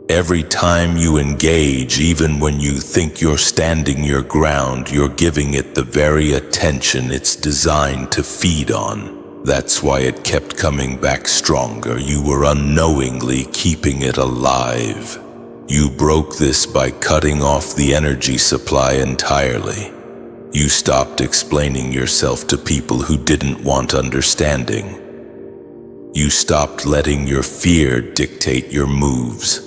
Every time you engage, even when you think you're standing your ground, you're giving it the very attention it's designed to feed on. That's why it kept coming back stronger. You were unknowingly keeping it alive. You broke this by cutting off the energy supply entirely. You stopped explaining yourself to people who didn't want understanding. You stopped letting your fear dictate your moves.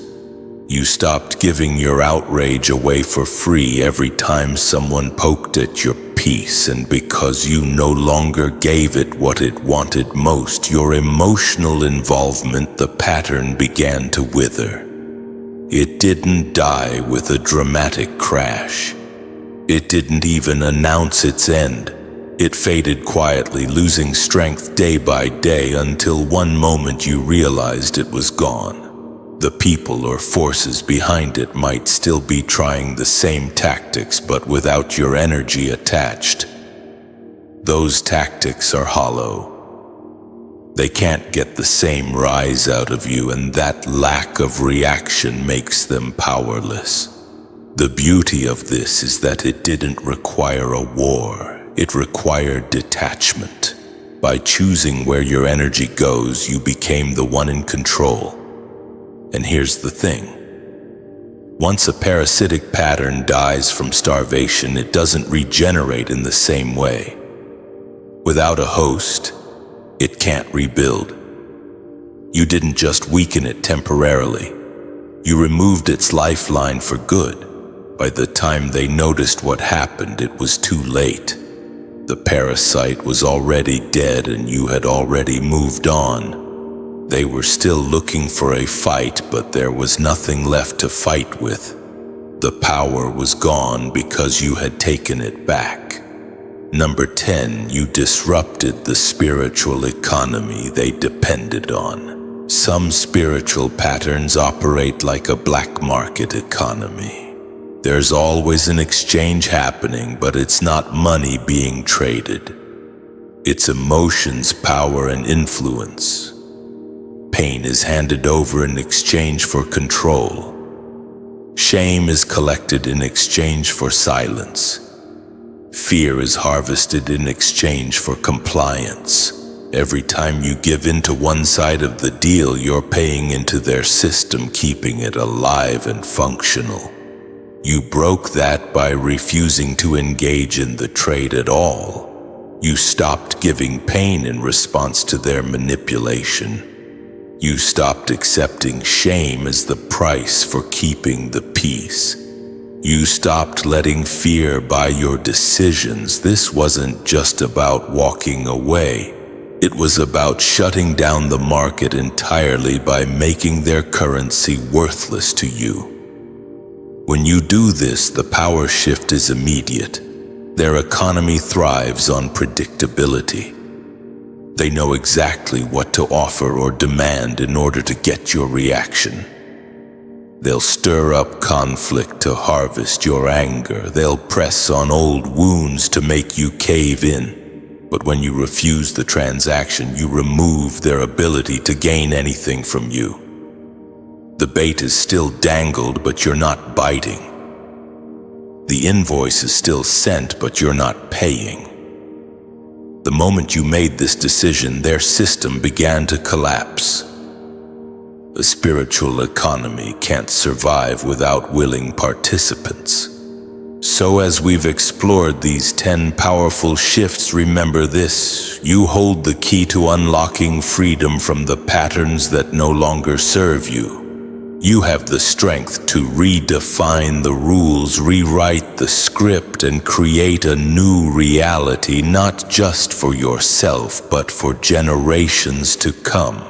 You stopped giving your outrage away for free every time someone poked at your peace, and because you no longer gave it what it wanted most, your emotional involvement, the pattern began to wither. It didn't die with a dramatic crash. It didn't even announce its end. It faded quietly, losing strength day by day until one moment you realized it was gone. The people or forces behind it might still be trying the same tactics, but without your energy attached. Those tactics are hollow. They can't get the same rise out of you, and that lack of reaction makes them powerless. The beauty of this is that it didn't require a war. It required detachment. By choosing where your energy goes, you became the one in control. And here's the thing. Once a parasitic pattern dies from starvation, it doesn't regenerate in the same way. Without a host, it can't rebuild. You didn't just weaken it temporarily. You removed its lifeline for good. By the time they noticed what happened, it was too late. The parasite was already dead and you had already moved on. They were still looking for a fight, but there was nothing left to fight with. The power was gone because you had taken it back. Number 10, you disrupted the spiritual economy they depended on. Some spiritual patterns operate like a black market economy. There's always an exchange happening, but it's not money being traded. It's emotions, power, and influence. Pain is handed over in exchange for control. Shame is collected in exchange for silence. Fear is harvested in exchange for compliance. Every time you give in to one side of the deal, you're paying into their system, keeping it alive and functional. You broke that by refusing to engage in the trade at all. You stopped giving pain in response to their manipulation. You stopped accepting shame as the price for keeping the peace. You stopped letting fear buy your decisions. This wasn't just about walking away. It was about shutting down the market entirely by making their currency worthless to you. When you do this, the power shift is immediate. Their economy thrives on predictability. They know exactly what to offer or demand in order to get your reaction. They'll stir up conflict to harvest your anger. They'll press on old wounds to make you cave in. But when you refuse the transaction, you remove their ability to gain anything from you. The bait is still dangled, but you're not biting. The invoice is still sent, but you're not paying. The moment you made this decision, their system began to collapse. A spiritual economy can't survive without willing participants. So as we've explored these 10 powerful shifts, remember this: you hold the key to unlocking freedom from the patterns that no longer serve you. You have the strength to redefine the rules, rewrite the script, and create a new reality, not just for yourself, but for generations to come.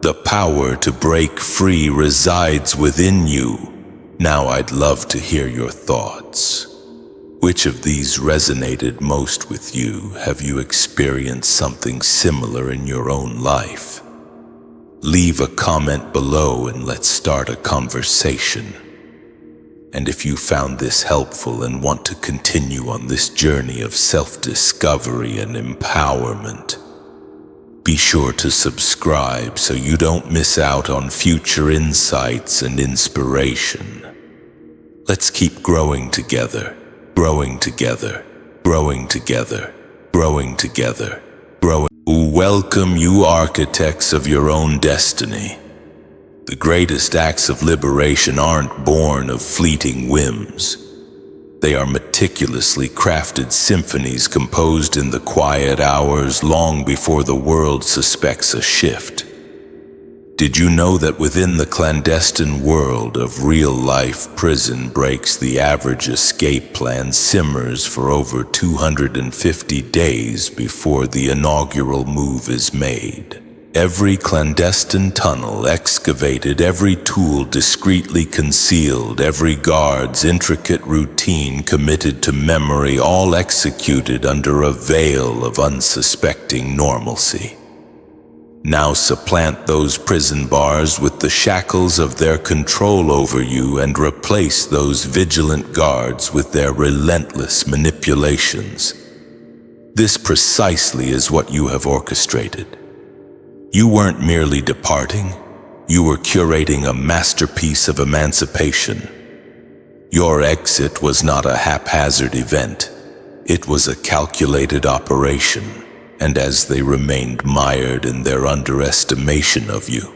The power to break free resides within you. Now I'd love to hear your thoughts. Which of these resonated most with you? Have you experienced something similar in your own life? Leave a comment below and let's start a conversation. And if you found this helpful and want to continue on this journey of self-discovery and empowerment, be sure to subscribe so you don't miss out on future insights and inspiration. Let's keep growing together, growing together, growing together, growing together, growing. Welcome, you architects of your own destiny. The greatest acts of liberation aren't born of fleeting whims. They are meticulously crafted symphonies composed in the quiet hours long before the world suspects a shift. Did you know that within the clandestine world of real-life prison breaks, the average escape plan simmers for over 250 days before the inaugural move is made? Every clandestine tunnel excavated, every tool discreetly concealed, every guard's intricate routine committed to memory, all executed under a veil of unsuspecting normalcy. Now supplant those prison bars with the shackles of their control over you and replace those vigilant guards with their relentless manipulations. This precisely is what you have orchestrated. You weren't merely departing, you were curating a masterpiece of emancipation. Your exit was not a haphazard event, it was a calculated operation, and as they remained mired in their underestimation of you,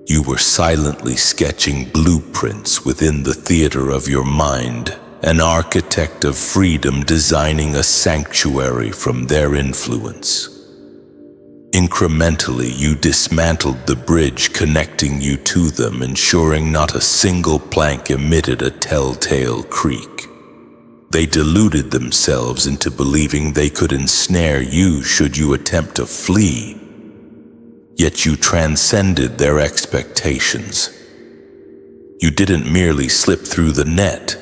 you were silently sketching blueprints within the theater of your mind, an architect of freedom designing a sanctuary from their influence. Incrementally, you dismantled the bridge connecting you to them, ensuring not a single plank emitted a telltale creak. They deluded themselves into believing they could ensnare you should you attempt to flee. Yet you transcended their expectations. You didn't merely slip through the net.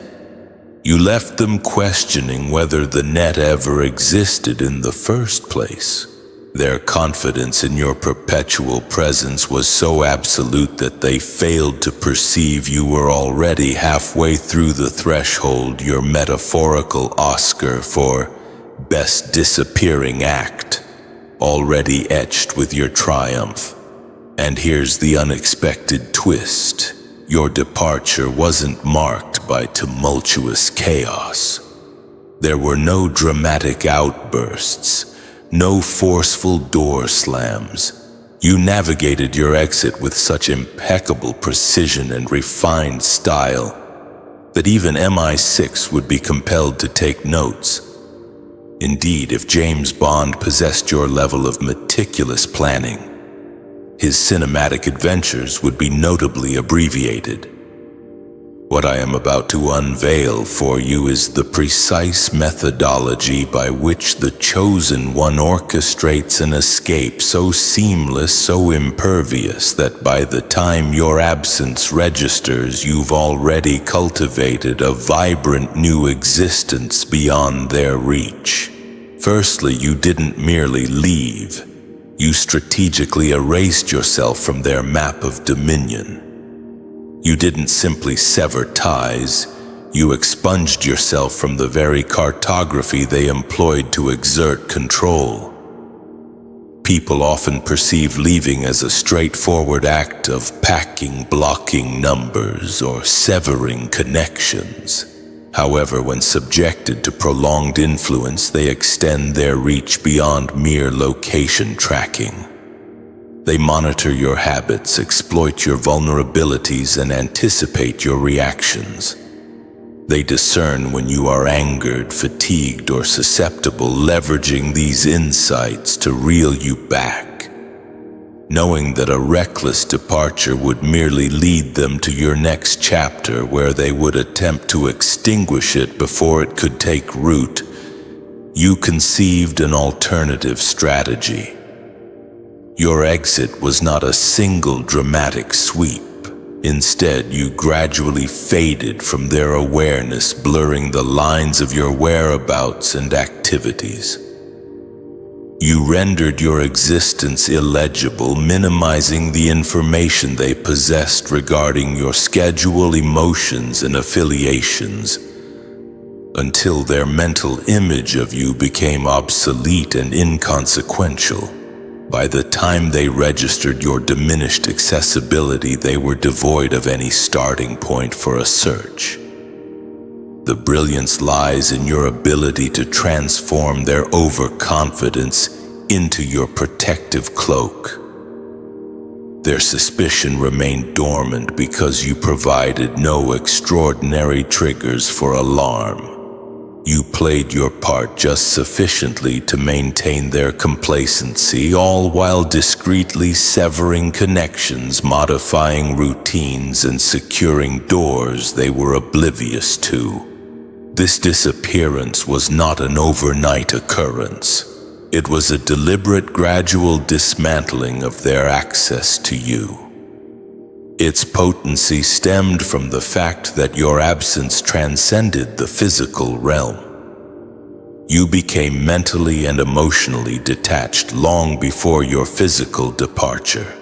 You left them questioning whether the net ever existed in the first place. Their confidence in your perpetual presence was so absolute that they failed to perceive you were already halfway through the threshold, your metaphorical Oscar for Best Disappearing Act, already etched with your triumph. And here's the unexpected twist. Your departure wasn't marked by tumultuous chaos. There were no dramatic outbursts, no forceful door slams. You navigated your exit with such impeccable precision and refined style that even MI6 would be compelled to take notes. Indeed, if James Bond possessed your level of meticulous planning, his cinematic adventures would be notably abbreviated. What I am about to unveil for you is the precise methodology by which the chosen one orchestrates an escape so seamless, so impervious, that by the time your absence registers, you've already cultivated a vibrant new existence beyond their reach. Firstly, you didn't merely leave. You strategically erased yourself from their map of dominion. You didn't simply sever ties, you expunged yourself from the very cartography they employed to exert control. People often perceive leaving as a straightforward act of packing, blocking numbers, or severing connections. However, when subjected to prolonged influence, they extend their reach beyond mere location tracking. They monitor your habits, exploit your vulnerabilities, and anticipate your reactions. They discern when you are angered, fatigued, or susceptible, leveraging these insights to reel you back. Knowing that a reckless departure would merely lead them to your next chapter, where they would attempt to extinguish it before it could take root, you conceived an alternative strategy. Your exit was not a single dramatic sweep. Instead, you gradually faded from their awareness, blurring the lines of your whereabouts and activities. You rendered your existence illegible, minimizing the information they possessed regarding your schedule, emotions, and affiliations, until their mental image of you became obsolete and inconsequential. By the time they registered your diminished accessibility, they were devoid of any starting point for a search. The brilliance lies in your ability to transform their overconfidence into your protective cloak. Their suspicion remained dormant because you provided no extraordinary triggers for alarm. You played your part just sufficiently to maintain their complacency, all while discreetly severing connections, modifying routines, and securing doors they were oblivious to. This disappearance was not an overnight occurrence. It was a deliberate, gradual dismantling of their access to you. Its potency stemmed from the fact that your absence transcended the physical realm. You became mentally and emotionally detached long before your physical departure.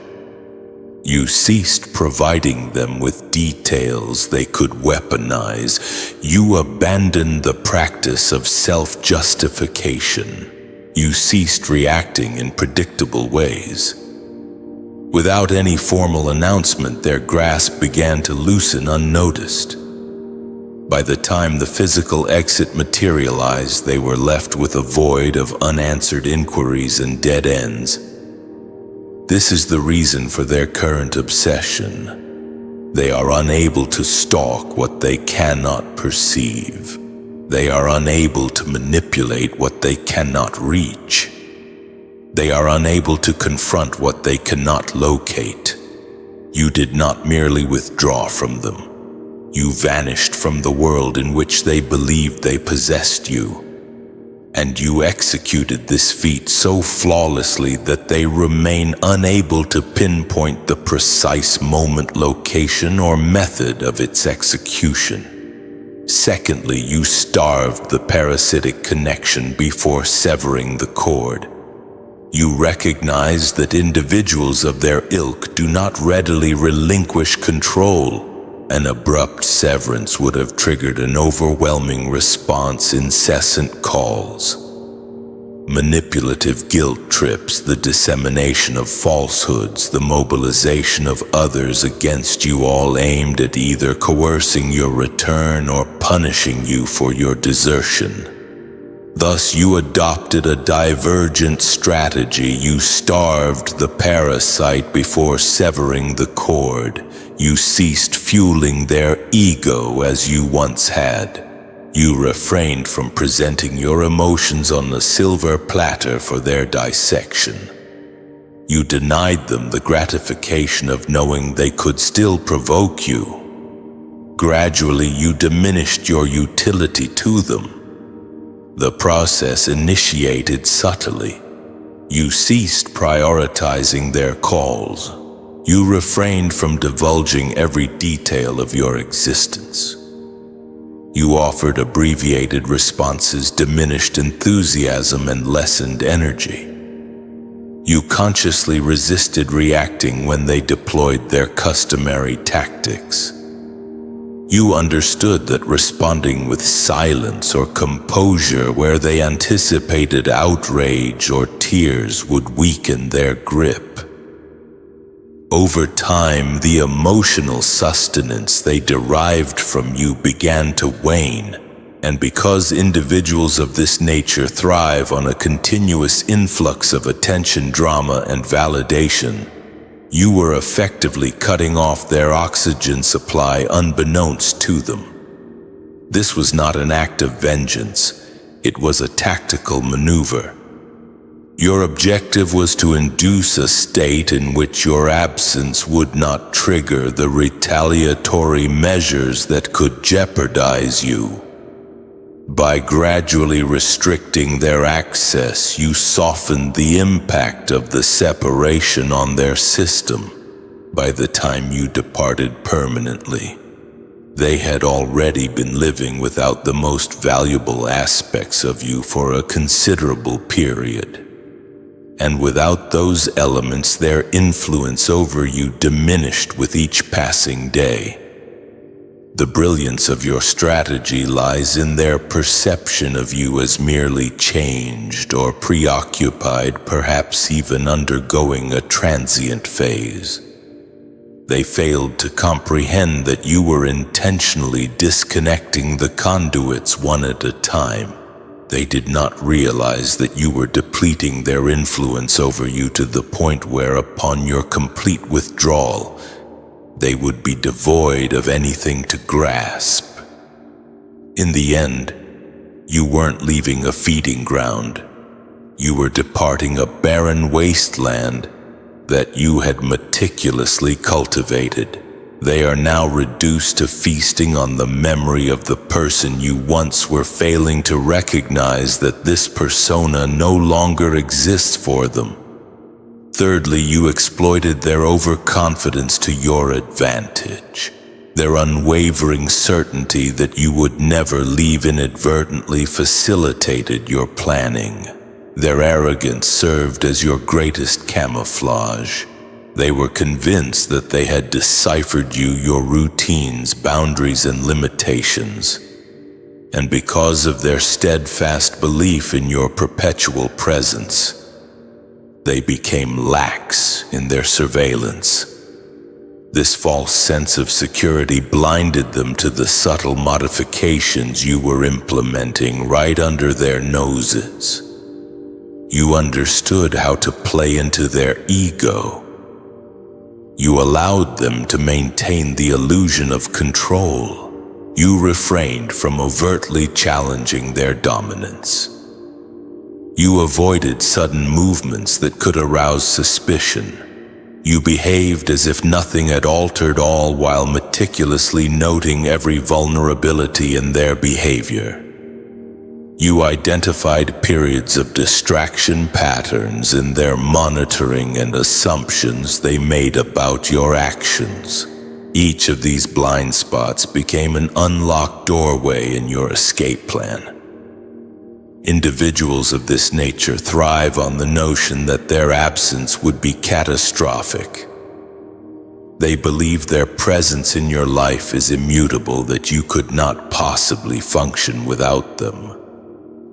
You ceased providing them with details they could weaponize. You abandoned the practice of self-justification. You ceased reacting in predictable ways. Without any formal announcement, their grasp began to loosen unnoticed. By the time the physical exit materialized, they were left with a void of unanswered inquiries and dead ends. This is the reason for their current obsession. They are unable to stalk what they cannot perceive. They are unable to manipulate what they cannot reach. They are unable to confront what they cannot locate. You did not merely withdraw from them. You vanished from the world in which they believed they possessed you. And you executed this feat so flawlessly that they remain unable to pinpoint the precise moment, location, or method of its execution. Secondly, you starved the parasitic connection before severing the cord. You recognize that individuals of their ilk do not readily relinquish control. An abrupt severance would have triggered an overwhelming response, incessant calls, manipulative guilt trips, the dissemination of falsehoods, the mobilization of others against you, all aimed at either coercing your return or punishing you for your desertion. Thus, you adopted a divergent strategy. You starved the parasite before severing the cord. You ceased fueling their ego as you once had. You refrained from presenting your emotions on a silver platter for their dissection. You denied them the gratification of knowing they could still provoke you. Gradually, you diminished your utility to them. The process initiated subtly. You ceased prioritizing their calls. You refrained from divulging every detail of your existence. You offered abbreviated responses, diminished enthusiasm, and lessened energy. You consciously resisted reacting when they deployed their customary tactics. You understood that responding with silence or composure where they anticipated outrage or tears would weaken their grip. Over time, the emotional sustenance they derived from you began to wane, and because individuals of this nature thrive on a continuous influx of attention, drama, and validation, you were effectively cutting off their oxygen supply unbeknownst to them. This was not an act of vengeance, it was a tactical maneuver. Your objective was to induce a state in which your absence would not trigger the retaliatory measures that could jeopardize you. By gradually restricting their access, you softened the impact of the separation on their system. By the time you departed permanently, they had already been living without the most valuable aspects of you for a considerable period. And without those elements, their influence over you diminished with each passing day. The brilliance of your strategy lies in their perception of you as merely changed or preoccupied, perhaps even undergoing a transient phase. They failed to comprehend that you were intentionally disconnecting the conduits one at a time. They did not realize that you were depleting their influence over you to the point where, upon your complete withdrawal, they would be devoid of anything to grasp. In the end, you weren't leaving a feeding ground. You were departing a barren wasteland that you had meticulously cultivated. They are now reduced to feasting on the memory of the person you once were, failing to recognize that this persona no longer exists for them. Thirdly, you exploited their overconfidence to your advantage. Their unwavering certainty that you would never leave inadvertently facilitated your planning. Their arrogance served as your greatest camouflage. They were convinced that they had deciphered you, your routines, boundaries, and limitations. And because of their steadfast belief in your perpetual presence, they became lax in their surveillance. This false sense of security blinded them to the subtle modifications you were implementing right under their noses. You understood how to play into their ego. You allowed them to maintain the illusion of control. You refrained from overtly challenging their dominance. You avoided sudden movements that could arouse suspicion. You behaved as if nothing had altered, all while meticulously noting every vulnerability in their behavior. You identified periods of distraction patterns in their monitoring and assumptions they made about your actions. Each of these blind spots became an unlocked doorway in your escape plan. Individuals of this nature thrive on the notion that their absence would be catastrophic. They believe their presence in your life is immutable, that you could not possibly function without them.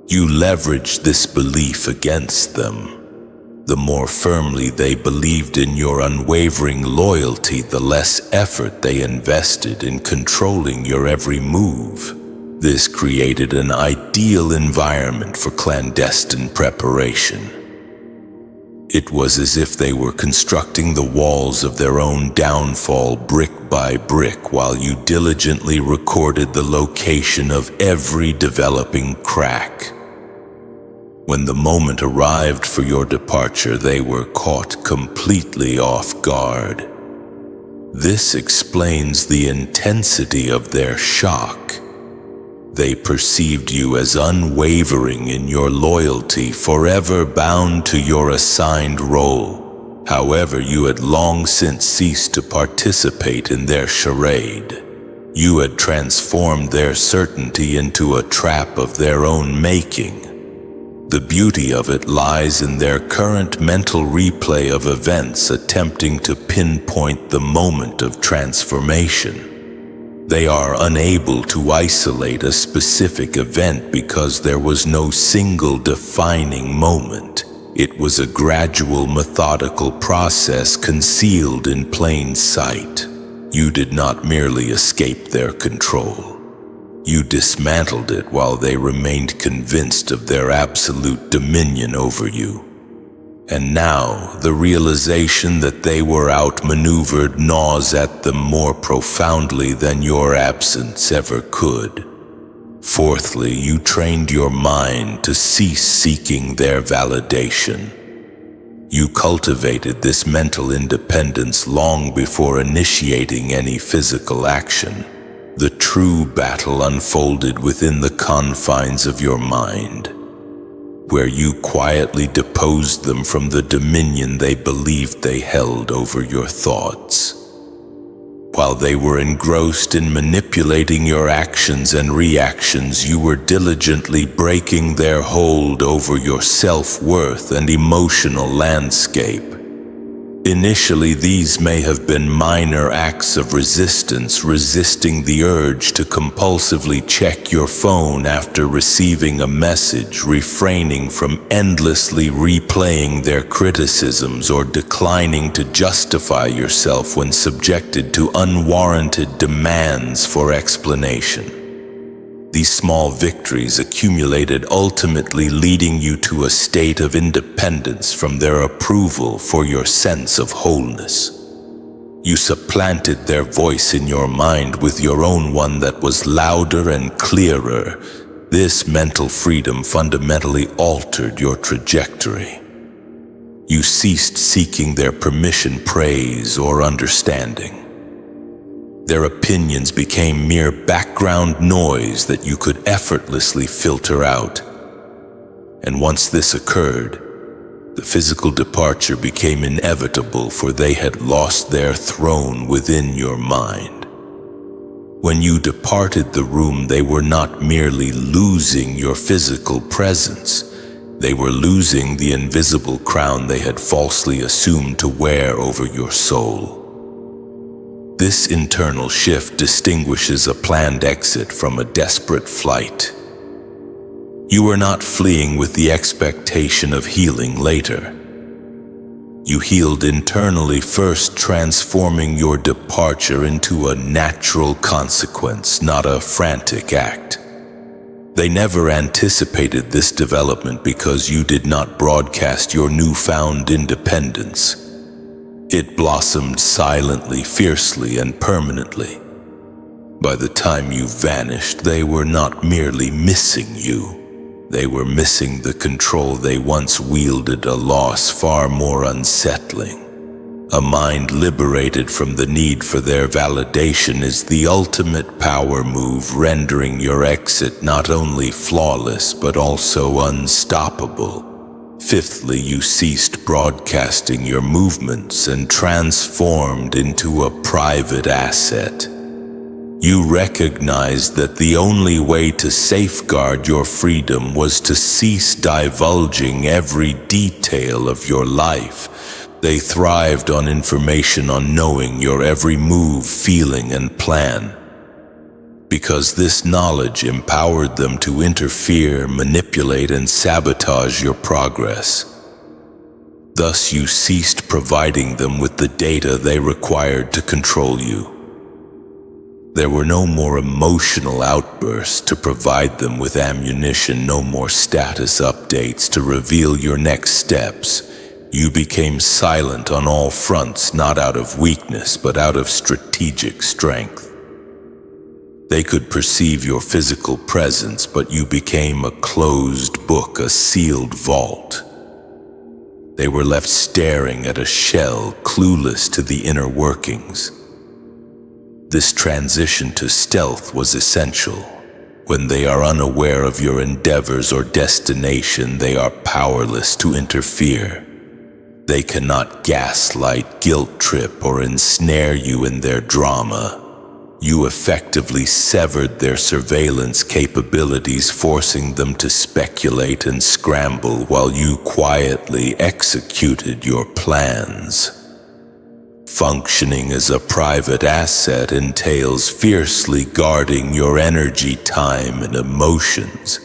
You leveraged this belief against them. The more firmly they believed in your unwavering loyalty, the less effort they invested in controlling your every move. This created an ideal environment for clandestine preparation. It was as if they were constructing the walls of their own downfall brick by brick, while you diligently recorded the location of every developing crack. When the moment arrived for your departure, they were caught completely off guard. This explains the intensity of their shock. They perceived you as unwavering in your loyalty, forever bound to your assigned role. However, you had long since ceased to participate in their charade. You had transformed their certainty into a trap of their own making. The beauty of it lies in their current mental replay of events, attempting to pinpoint the moment of transformation. They are unable to isolate a specific event because there was no single defining moment. It was a gradual, methodical process concealed in plain sight. You did not merely escape their control. You dismantled it while they remained convinced of their absolute dominion over you. And now, the realization that they were outmaneuvered gnaws at them more profoundly than your absence ever could. Fourthly, you trained your mind to cease seeking their validation. You cultivated this mental independence long before initiating any physical action. The true battle unfolded within the confines of your mind. where you quietly deposed them from the dominion they believed they held over your thoughts. While they were engrossed in manipulating your actions and reactions, you were diligently breaking their hold over your self-worth and emotional landscape. Initially, these may have been minor acts of resistance, resisting the urge to compulsively check your phone after receiving a message, refraining from endlessly replaying their criticisms, or declining to justify yourself when subjected to unwarranted demands for explanation. These small victories accumulated, ultimately leading you to a state of independence from their approval for your sense of wholeness. You supplanted their voice in your mind with your own one that was louder and clearer. This mental freedom fundamentally altered your trajectory. You ceased seeking their permission, praise, or understanding. Their opinions became mere background noise that you could effortlessly filter out. And once this occurred, the physical departure became inevitable, for they had lost their throne within your mind. When you departed the room, they were not merely losing your physical presence, they were losing the invisible crown they had falsely assumed to wear over your soul. This internal shift distinguishes a planned exit from a desperate flight. You were not fleeing with the expectation of healing later. You healed internally first, transforming your departure into a natural consequence, not a frantic act. They never anticipated this development because you did not broadcast your newfound independence. It blossomed silently, fiercely, and permanently. By the time you vanished, they were not merely missing you. They were missing the control they once wielded, a loss far more unsettling. A mind liberated from the need for their validation is the ultimate power move, rendering your exit not only flawless but also unstoppable. Fifthly, you ceased broadcasting your movements and transformed into a private asset. You recognized that the only way to safeguard your freedom was to cease divulging every detail of your life. They thrived on information, on knowing your every move, feeling, and plan, because this knowledge empowered them to interfere, manipulate, and sabotage your progress. Thus, you ceased providing them with the data they required to control you. There were no more emotional outbursts to provide them with ammunition, no more status updates to reveal your next steps. You became silent on all fronts, not out of weakness, but out of strategic strength. They could perceive your physical presence, but you became a closed book, a sealed vault. They were left staring at a shell, clueless to the inner workings. This transition to stealth was essential. When they are unaware of your endeavors or destination, they are powerless to interfere. They cannot gaslight, guilt trip, or ensnare you in their drama. You effectively severed their surveillance capabilities, forcing them to speculate and scramble while you quietly executed your plans. Functioning as a private asset entails fiercely guarding your energy, time, and emotions.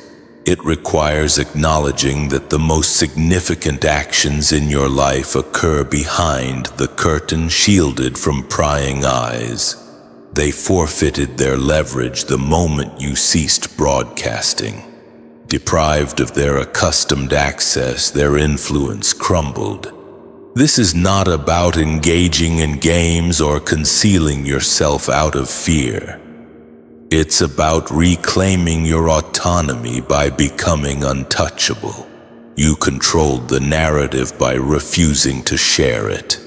It requires acknowledging that the most significant actions in your life occur behind the curtain, shielded from prying eyes. They forfeited their leverage the moment you ceased broadcasting. Deprived of their accustomed access, their influence crumbled. This is not about engaging in games or concealing yourself out of fear. It's about reclaiming your autonomy by becoming untouchable. You controlled the narrative by refusing to share it.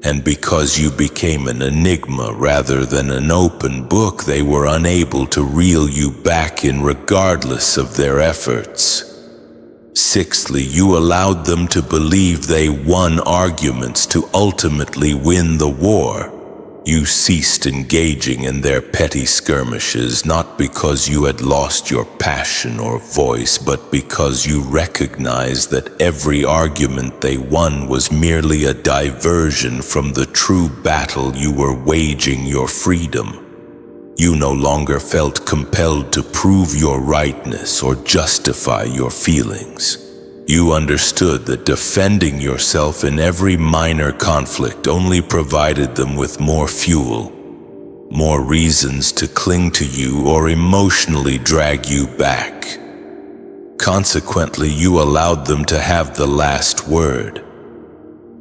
And because you became an enigma rather than an open book, they were unable to reel you back in regardless of their efforts. Sixthly, you allowed them to believe they won arguments to ultimately win the war. You ceased engaging in their petty skirmishes, not because you had lost your passion or voice, but because you recognized that every argument they won was merely a diversion from the true battle you were waging: your freedom. You no longer felt compelled to prove your rightness or justify your feelings. You understood that defending yourself in every minor conflict only provided them with more fuel, more reasons to cling to you or emotionally drag you back. Consequently, you allowed them to have the last word.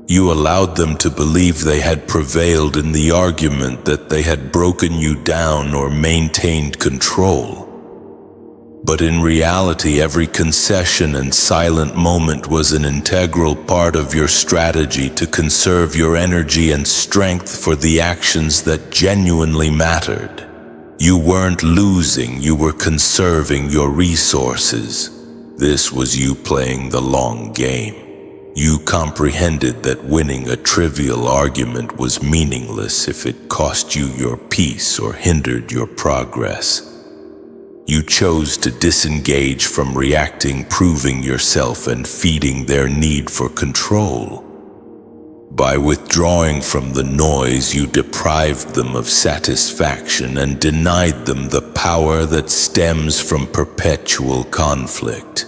You allowed them to believe they had prevailed in the argument, that they had broken you down or maintained control. But in reality, every concession and silent moment was an integral part of your strategy to conserve your energy and strength for the actions that genuinely mattered. You weren't losing, you were conserving your resources. This was you playing the long game. You comprehended that winning a trivial argument was meaningless if it cost you your peace or hindered your progress. You chose to disengage from reacting, proving yourself and feeding their need for control. By withdrawing from the noise, you deprived them of satisfaction and denied them the power that stems from perpetual conflict.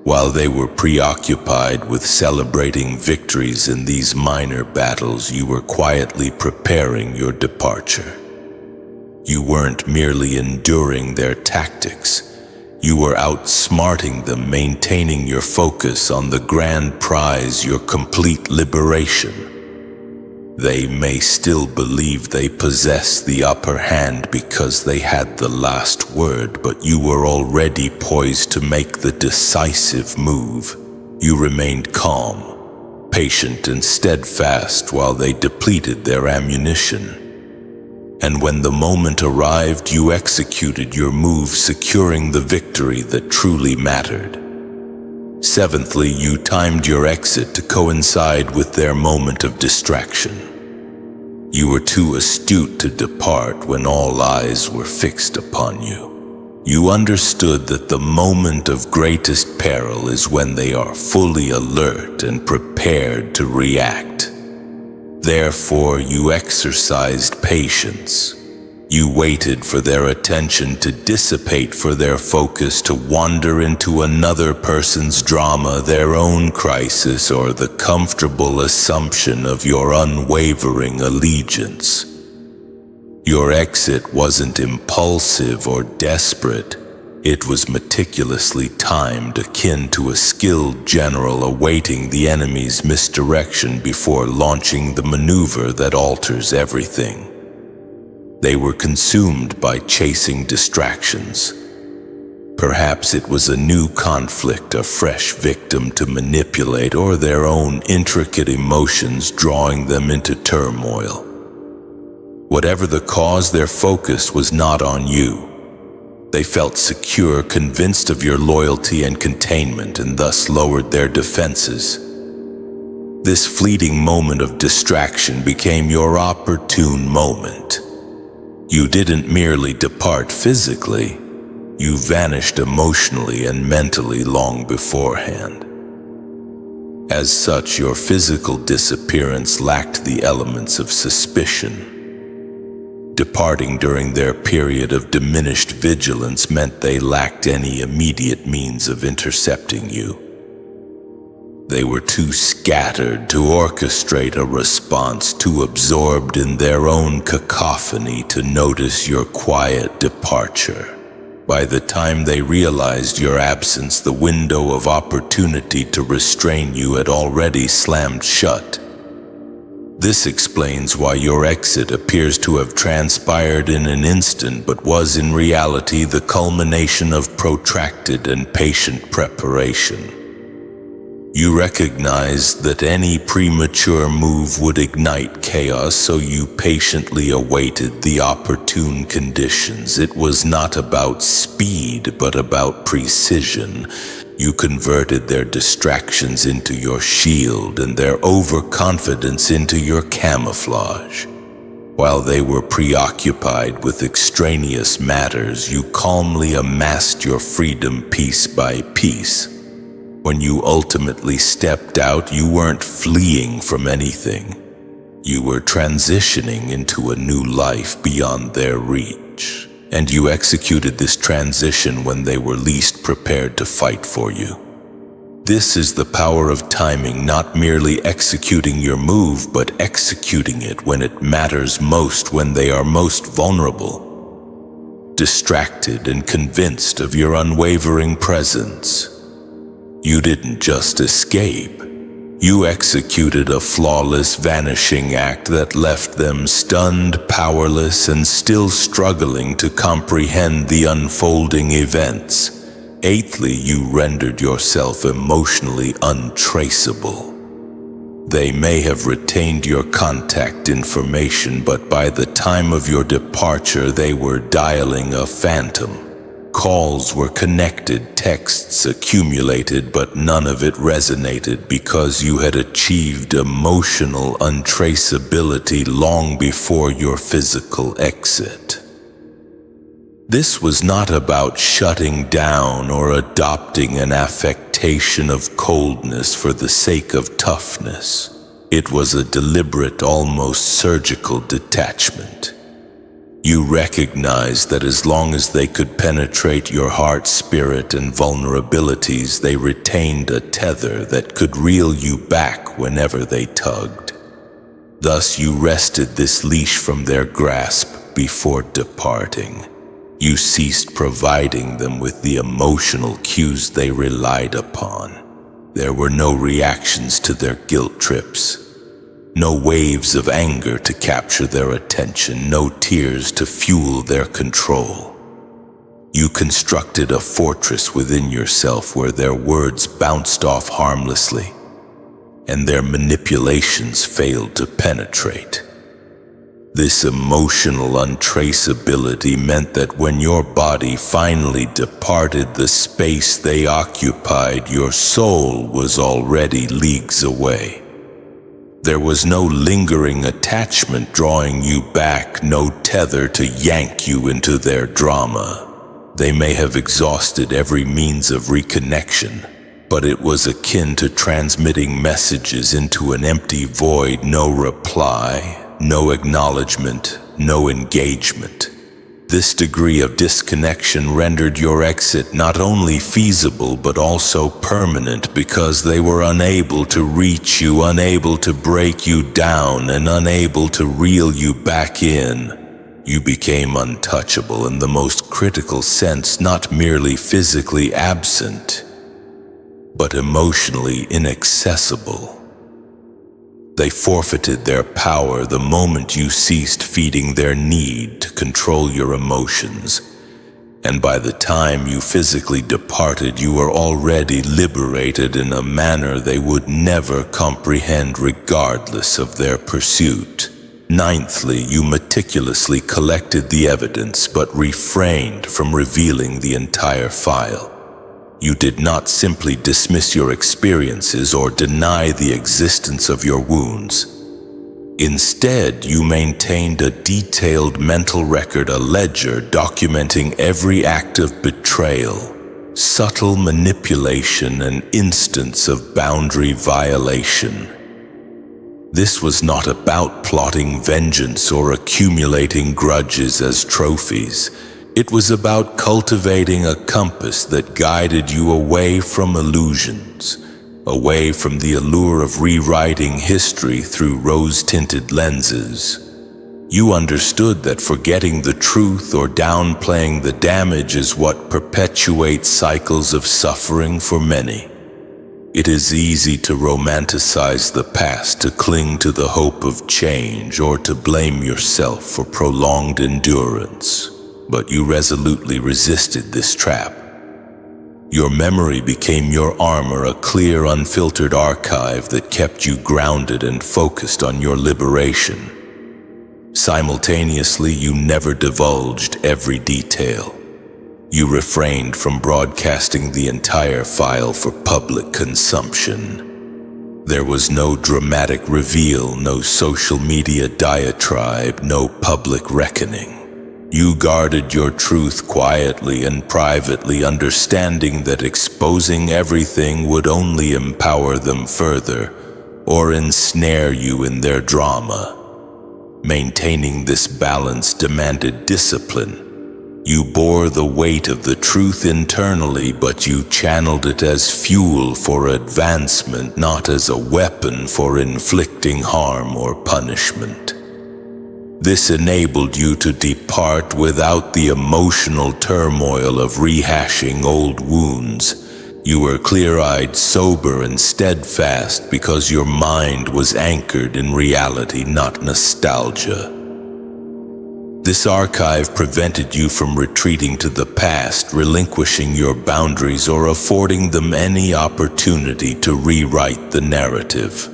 While they were preoccupied with celebrating victories in these minor battles, you were quietly preparing your departure. You weren't merely enduring their tactics. You were outsmarting them, maintaining your focus on the grand prize, your complete liberation. They may still believe they possess the upper hand because they had the last word, but you were already poised to make the decisive move. You remained calm, patient and steadfast while they depleted their ammunition. And when the moment arrived, you executed your move, securing the victory that truly mattered. Seventhly, you timed your exit to coincide with their moment of distraction. You were too astute to depart when all eyes were fixed upon you. You understood that the moment of greatest peril is when they are fully alert and prepared to react. Therefore, you exercised patience. You waited for their attention to dissipate, for their focus to wander into another person's drama, their own crisis, or the comfortable assumption of your unwavering allegiance. Your exit wasn't impulsive or desperate. It was meticulously timed, akin to a skilled general awaiting the enemy's misdirection before launching the maneuver that alters everything. They were consumed by chasing distractions. Perhaps it was a new conflict, a fresh victim to manipulate, or their own intricate emotions drawing them into turmoil. Whatever the cause, their focus was not on you. They felt secure, convinced of your loyalty and containment, and thus lowered their defenses. This fleeting moment of distraction became your opportune moment. You didn't merely depart physically, you vanished emotionally and mentally long beforehand. As such, your physical disappearance lacked the elements of suspicion. Departing during their period of diminished vigilance meant they lacked any immediate means of intercepting you. They were too scattered to orchestrate a response, too absorbed in their own cacophony to notice your quiet departure. By the time they realized your absence, the window of opportunity to restrain you had already slammed shut. This explains why your exit appears to have transpired in an instant, but was in reality the culmination of protracted and patient preparation. You recognized that any premature move would ignite chaos, so you patiently awaited the opportune conditions. It was not about speed, but about precision. You converted their distractions into your shield and their overconfidence into your camouflage. While they were preoccupied with extraneous matters, you calmly amassed your freedom piece by piece. When you ultimately stepped out, you weren't fleeing from anything. You were transitioning into a new life beyond their reach. And you executed this transition when they were least prepared to fight for you. This is the power of timing, not merely executing your move, but executing it when it matters most, when they are most vulnerable. Distracted and convinced of your unwavering presence, you didn't just escape. You executed a flawless vanishing act that left them stunned, powerless, and still struggling to comprehend the unfolding events. Eighthly, you rendered yourself emotionally untraceable. They may have retained your contact information, but by the time of your departure, they were dialing a phantom. Calls were connected, texts accumulated, but none of it resonated because you had achieved emotional untraceability long before your physical exit. This was not about shutting down or adopting an affectation of coldness for the sake of toughness. It was a deliberate, almost surgical detachment. You recognized that as long as they could penetrate your heart, spirit, and vulnerabilities, they retained a tether that could reel you back whenever they tugged. Thus, you wrested this leash from their grasp before departing. You ceased providing them with the emotional cues they relied upon. There were no reactions to their guilt trips. No waves of anger to capture their attention, no tears to fuel their control. You constructed a fortress within yourself where their words bounced off harmlessly, and their manipulations failed to penetrate. This emotional untraceability meant that when your body finally departed the space they occupied, your soul was already leagues away. There was no lingering attachment drawing you back, no tether to yank you into their drama. They may have exhausted every means of reconnection, but it was akin to transmitting messages into an empty void, no reply, no acknowledgement, no engagement. This degree of disconnection rendered your exit not only feasible but also permanent, because they were unable to reach you, unable to break you down, and unable to reel you back in. You became untouchable in the most critical sense, not merely physically absent, but emotionally inaccessible. They forfeited their power the moment you ceased feeding their need to control your emotions, and by the time you physically departed, you were already liberated in a manner they would never comprehend regardless of their pursuit. Ninthly, you meticulously collected the evidence but refrained from revealing the entire file. You did not simply dismiss your experiences or deny the existence of your wounds. Instead, you maintained a detailed mental record, a ledger documenting every act of betrayal, subtle manipulation, and instance of boundary violation. This was not about plotting vengeance or accumulating grudges as trophies. It was about cultivating a compass that guided you away from illusions, away from the allure of rewriting history through rose-tinted lenses. You understood that forgetting the truth or downplaying the damage is what perpetuates cycles of suffering for many. It is easy to romanticize the past, to cling to the hope of change, or to blame yourself for prolonged endurance. But you resolutely resisted this trap. Your memory became your armor, a clear, unfiltered archive that kept you grounded and focused on your liberation. Simultaneously, you never divulged every detail. You refrained from broadcasting the entire file for public consumption. There was no dramatic reveal, no social media diatribe, no public reckoning. You guarded your truth quietly and privately, understanding that exposing everything would only empower them further or ensnare you in their drama. Maintaining this balance demanded discipline. You bore the weight of the truth internally, but you channeled it as fuel for advancement, not as a weapon for inflicting harm or punishment. This enabled you to depart without the emotional turmoil of rehashing old wounds. You were clear-eyed, sober, and steadfast because your mind was anchored in reality, not nostalgia. This archive prevented you from retreating to the past, relinquishing your boundaries, or affording them any opportunity to rewrite the narrative.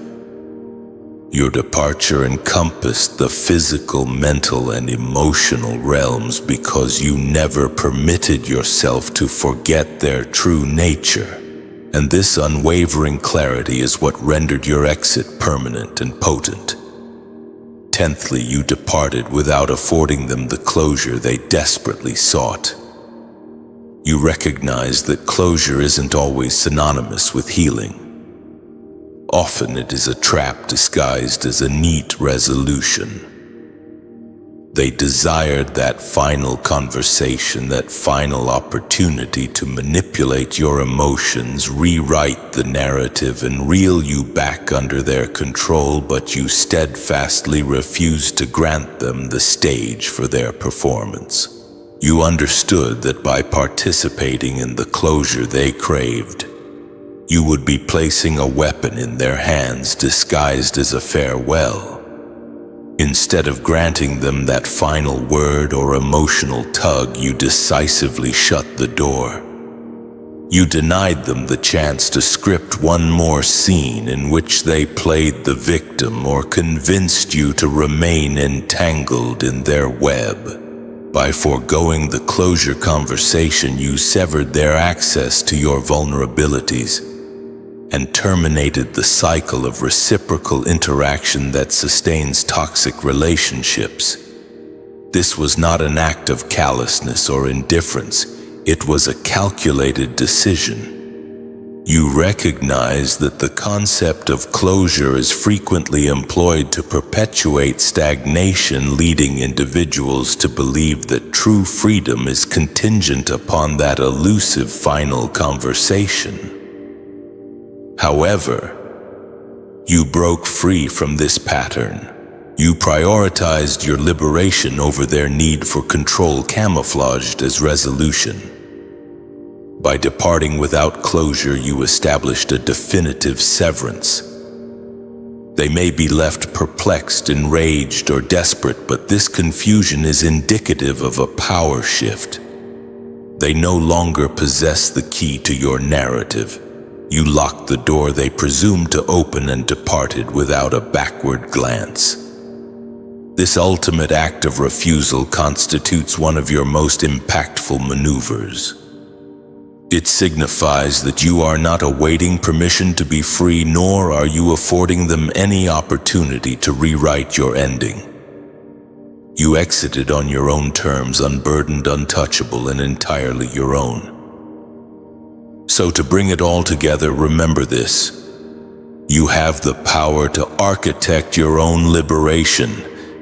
Your departure encompassed the physical, mental, and emotional realms because you never permitted yourself to forget their true nature. And this unwavering clarity is what rendered your exit permanent and potent. Tenthly, you departed without affording them the closure they desperately sought. You recognized that closure isn't always synonymous with healing. Often it is a trap disguised as a neat resolution. They desired that final conversation, that final opportunity to manipulate your emotions, rewrite the narrative, and reel you back under their control, but you steadfastly refused to grant them the stage for their performance. You understood that by participating in the closure they craved, you would be placing a weapon in their hands disguised as a farewell. Instead of granting them that final word or emotional tug, you decisively shut the door. You denied them the chance to script one more scene in which they played the victim or convinced you to remain entangled in their web. By foregoing the closure conversation, you severed their access to your vulnerabilities and terminated the cycle of reciprocal interaction that sustains toxic relationships. This was not an act of callousness or indifference. It was a calculated decision. You recognize that the concept of closure is frequently employed to perpetuate stagnation, leading individuals to believe that true freedom is contingent upon that elusive final conversation. However, you broke free from this pattern. You prioritized your liberation over their need for control, camouflaged as resolution. By departing without closure, you established a definitive severance. They may be left perplexed, enraged, or desperate, but this confusion is indicative of a power shift. They no longer possess the key to your narrative. You locked the door they presumed to open and departed without a backward glance. This ultimate act of refusal constitutes one of your most impactful maneuvers. It signifies that you are not awaiting permission to be free, nor are you affording them any opportunity to rewrite your ending. You exited on your own terms, unburdened, untouchable, and entirely your own. So to bring it all together, remember this. You have the power to architect your own liberation.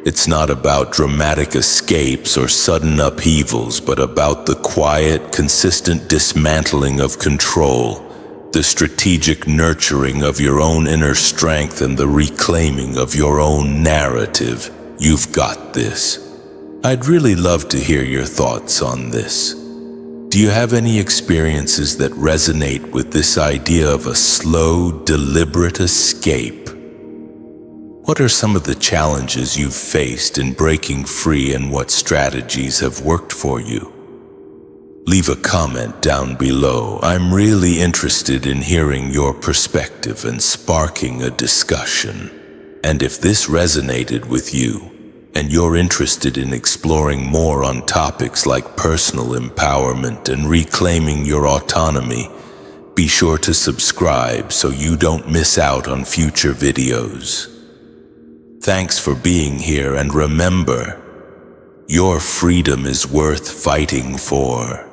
It's not about dramatic escapes or sudden upheavals, but about the quiet, consistent dismantling of control, the strategic nurturing of your own inner strength, and the reclaiming of your own narrative. You've got this. I'd really love to hear your thoughts on this. Do you have any experiences that resonate with this idea of a slow, deliberate escape? What are some of the challenges you've faced in breaking free, and what strategies have worked for you? Leave a comment down below. I'm really interested in hearing your perspective and sparking a discussion. And if this resonated with you, and you're interested in exploring more on topics like personal empowerment and reclaiming your autonomy, be sure to subscribe so you don't miss out on future videos. Thanks for being here, and remember, your freedom is worth fighting for.